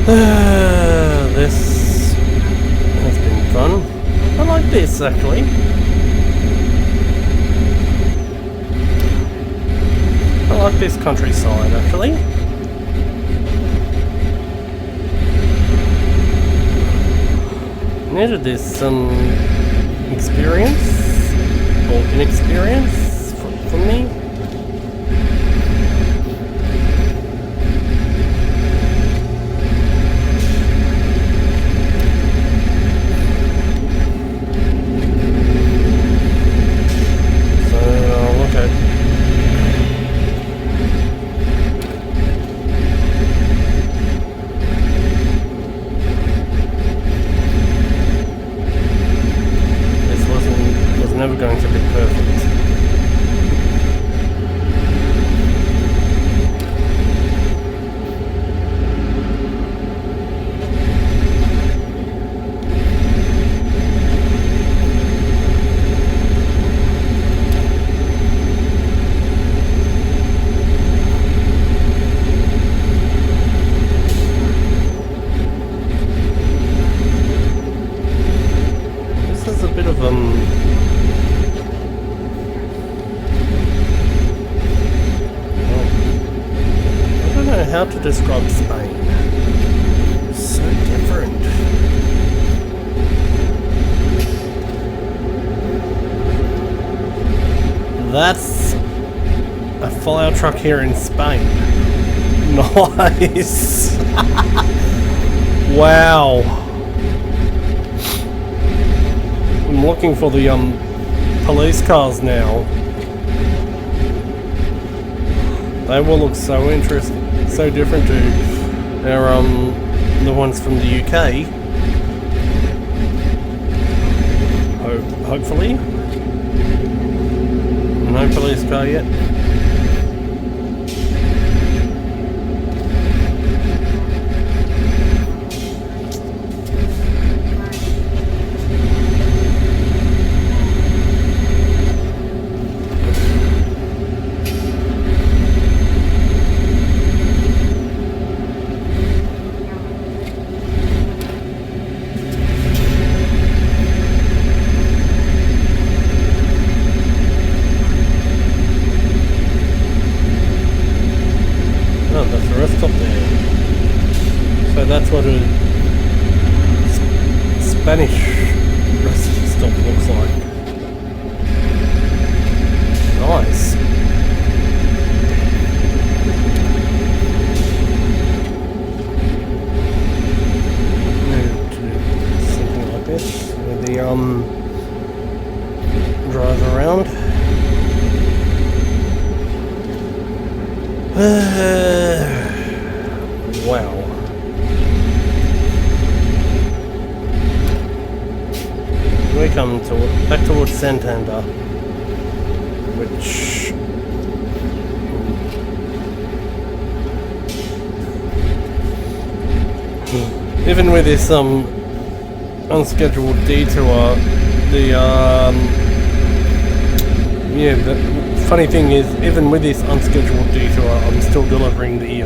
This has been fun. I like this actually. I like this countryside actually. Needed this experience or inexperience for me. Never going to be perfect. This is a bit of how to describe Spain. So different. That's a fire truck here in Spain. Nice. Wow. I'm looking for the police cars now. They will look so interesting. So different to our the ones from the UK. Hopefully. No police car yet. That's what a Spanish rest stop looks like. Nice. Something like this with the drive around. Wow. We come back towards Santander, which even with this unscheduled detour, the funny thing is, even with this unscheduled detour, I'm still delivering the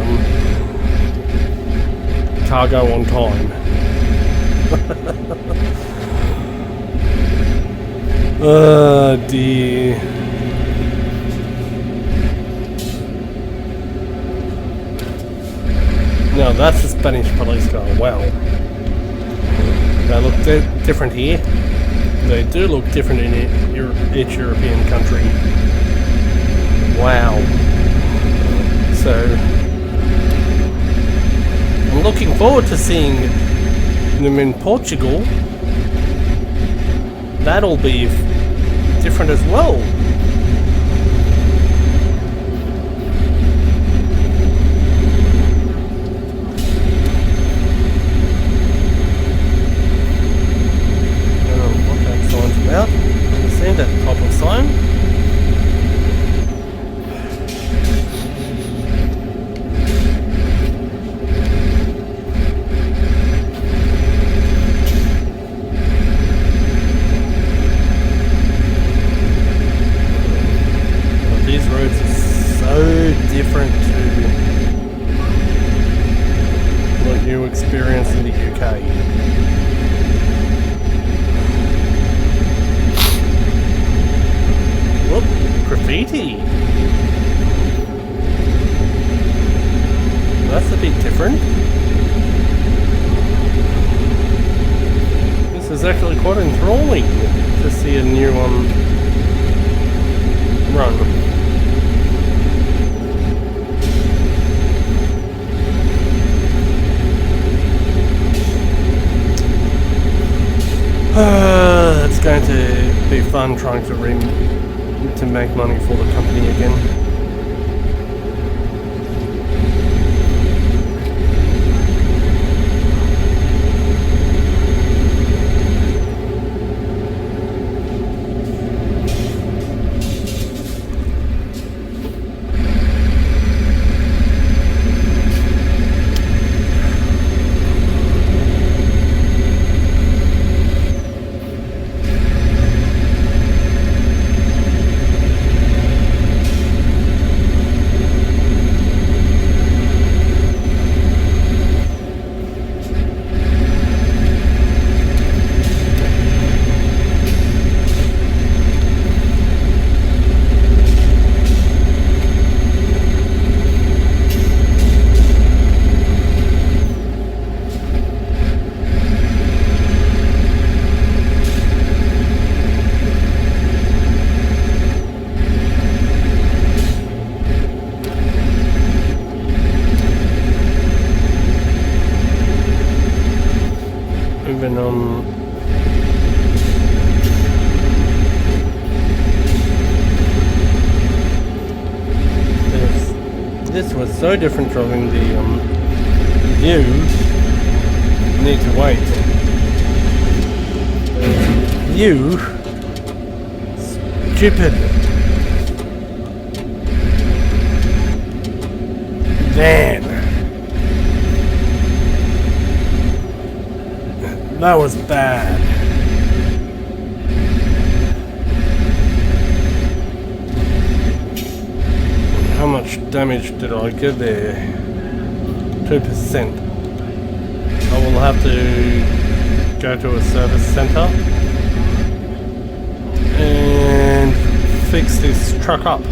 cargo on time. Oh dear. Now that's a Spanish police car. Wow. They look different here. They do look different in each European country. Wow. So I'm looking forward to seeing them in Portugal. That'll be different as well. What that sign's about. Understand that type of sign. experience in the UK. Whoop, graffiti. That's a bit different. This is actually quite enthralling to see a new one run. It's going to be fun trying to make money for the company again. This was so different from the you need to wait. You stupid man. That was bad. How much damage did I get there? 2%. I will have to go to a service center and fix this truck up.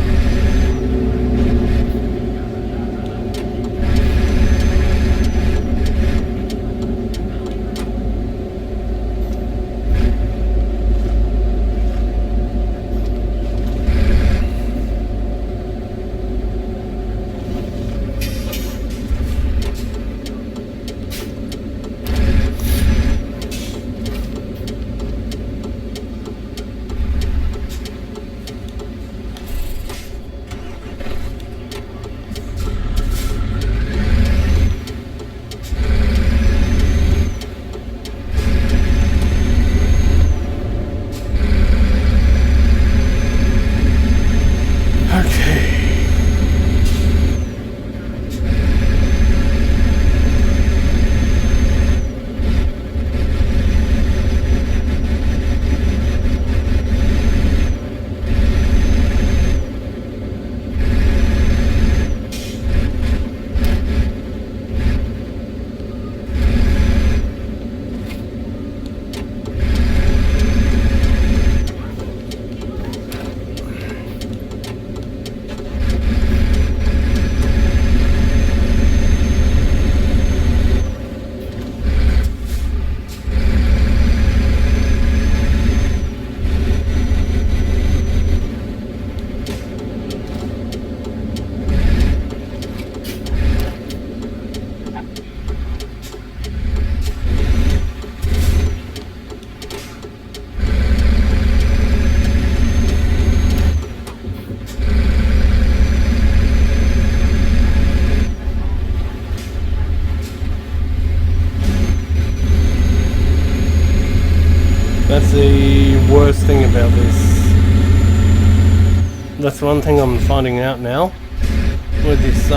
That's the worst thing about this. That's one thing I'm finding out now with this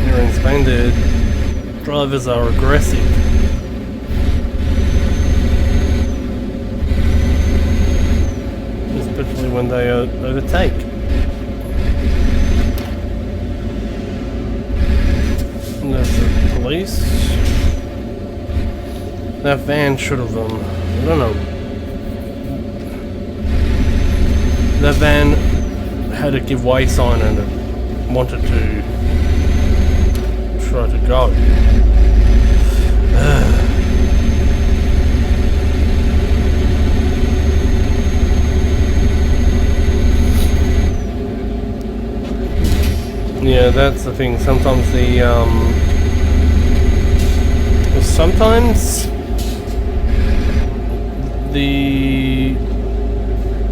here in Spain, the drivers are aggressive. when they overtake. And there's the police. That van should have, I don't know. That van had a give way sign and it wanted to try to go. Yeah, that's the thing. Sometimes the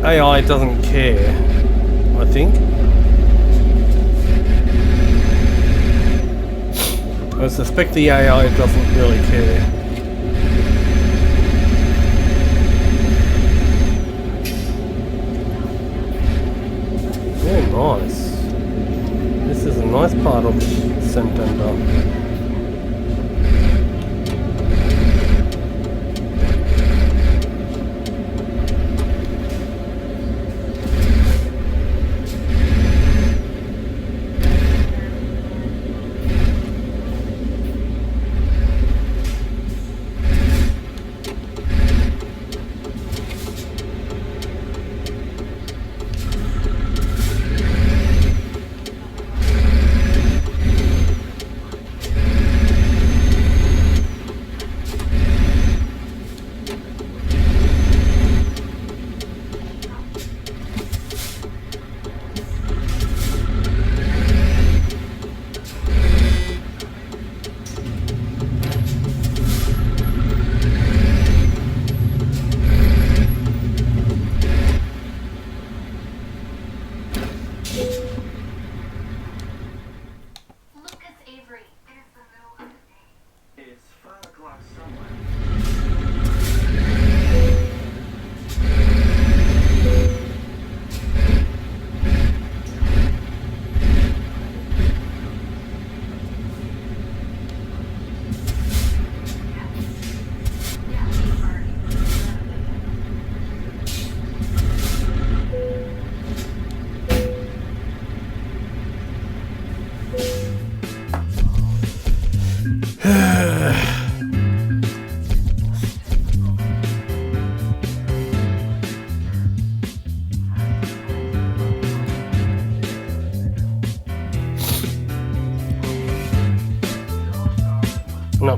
AI doesn't care, I think. I suspect the AI doesn't really care. Oh, nice. This is a nice part of Santander. No.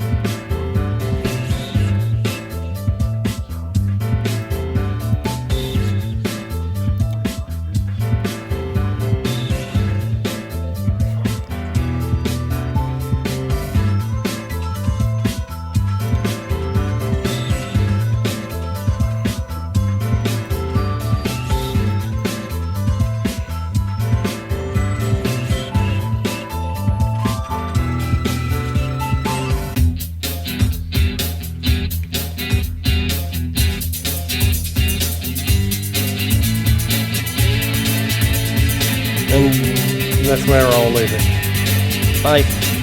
And that's where I'll leave it. Bye.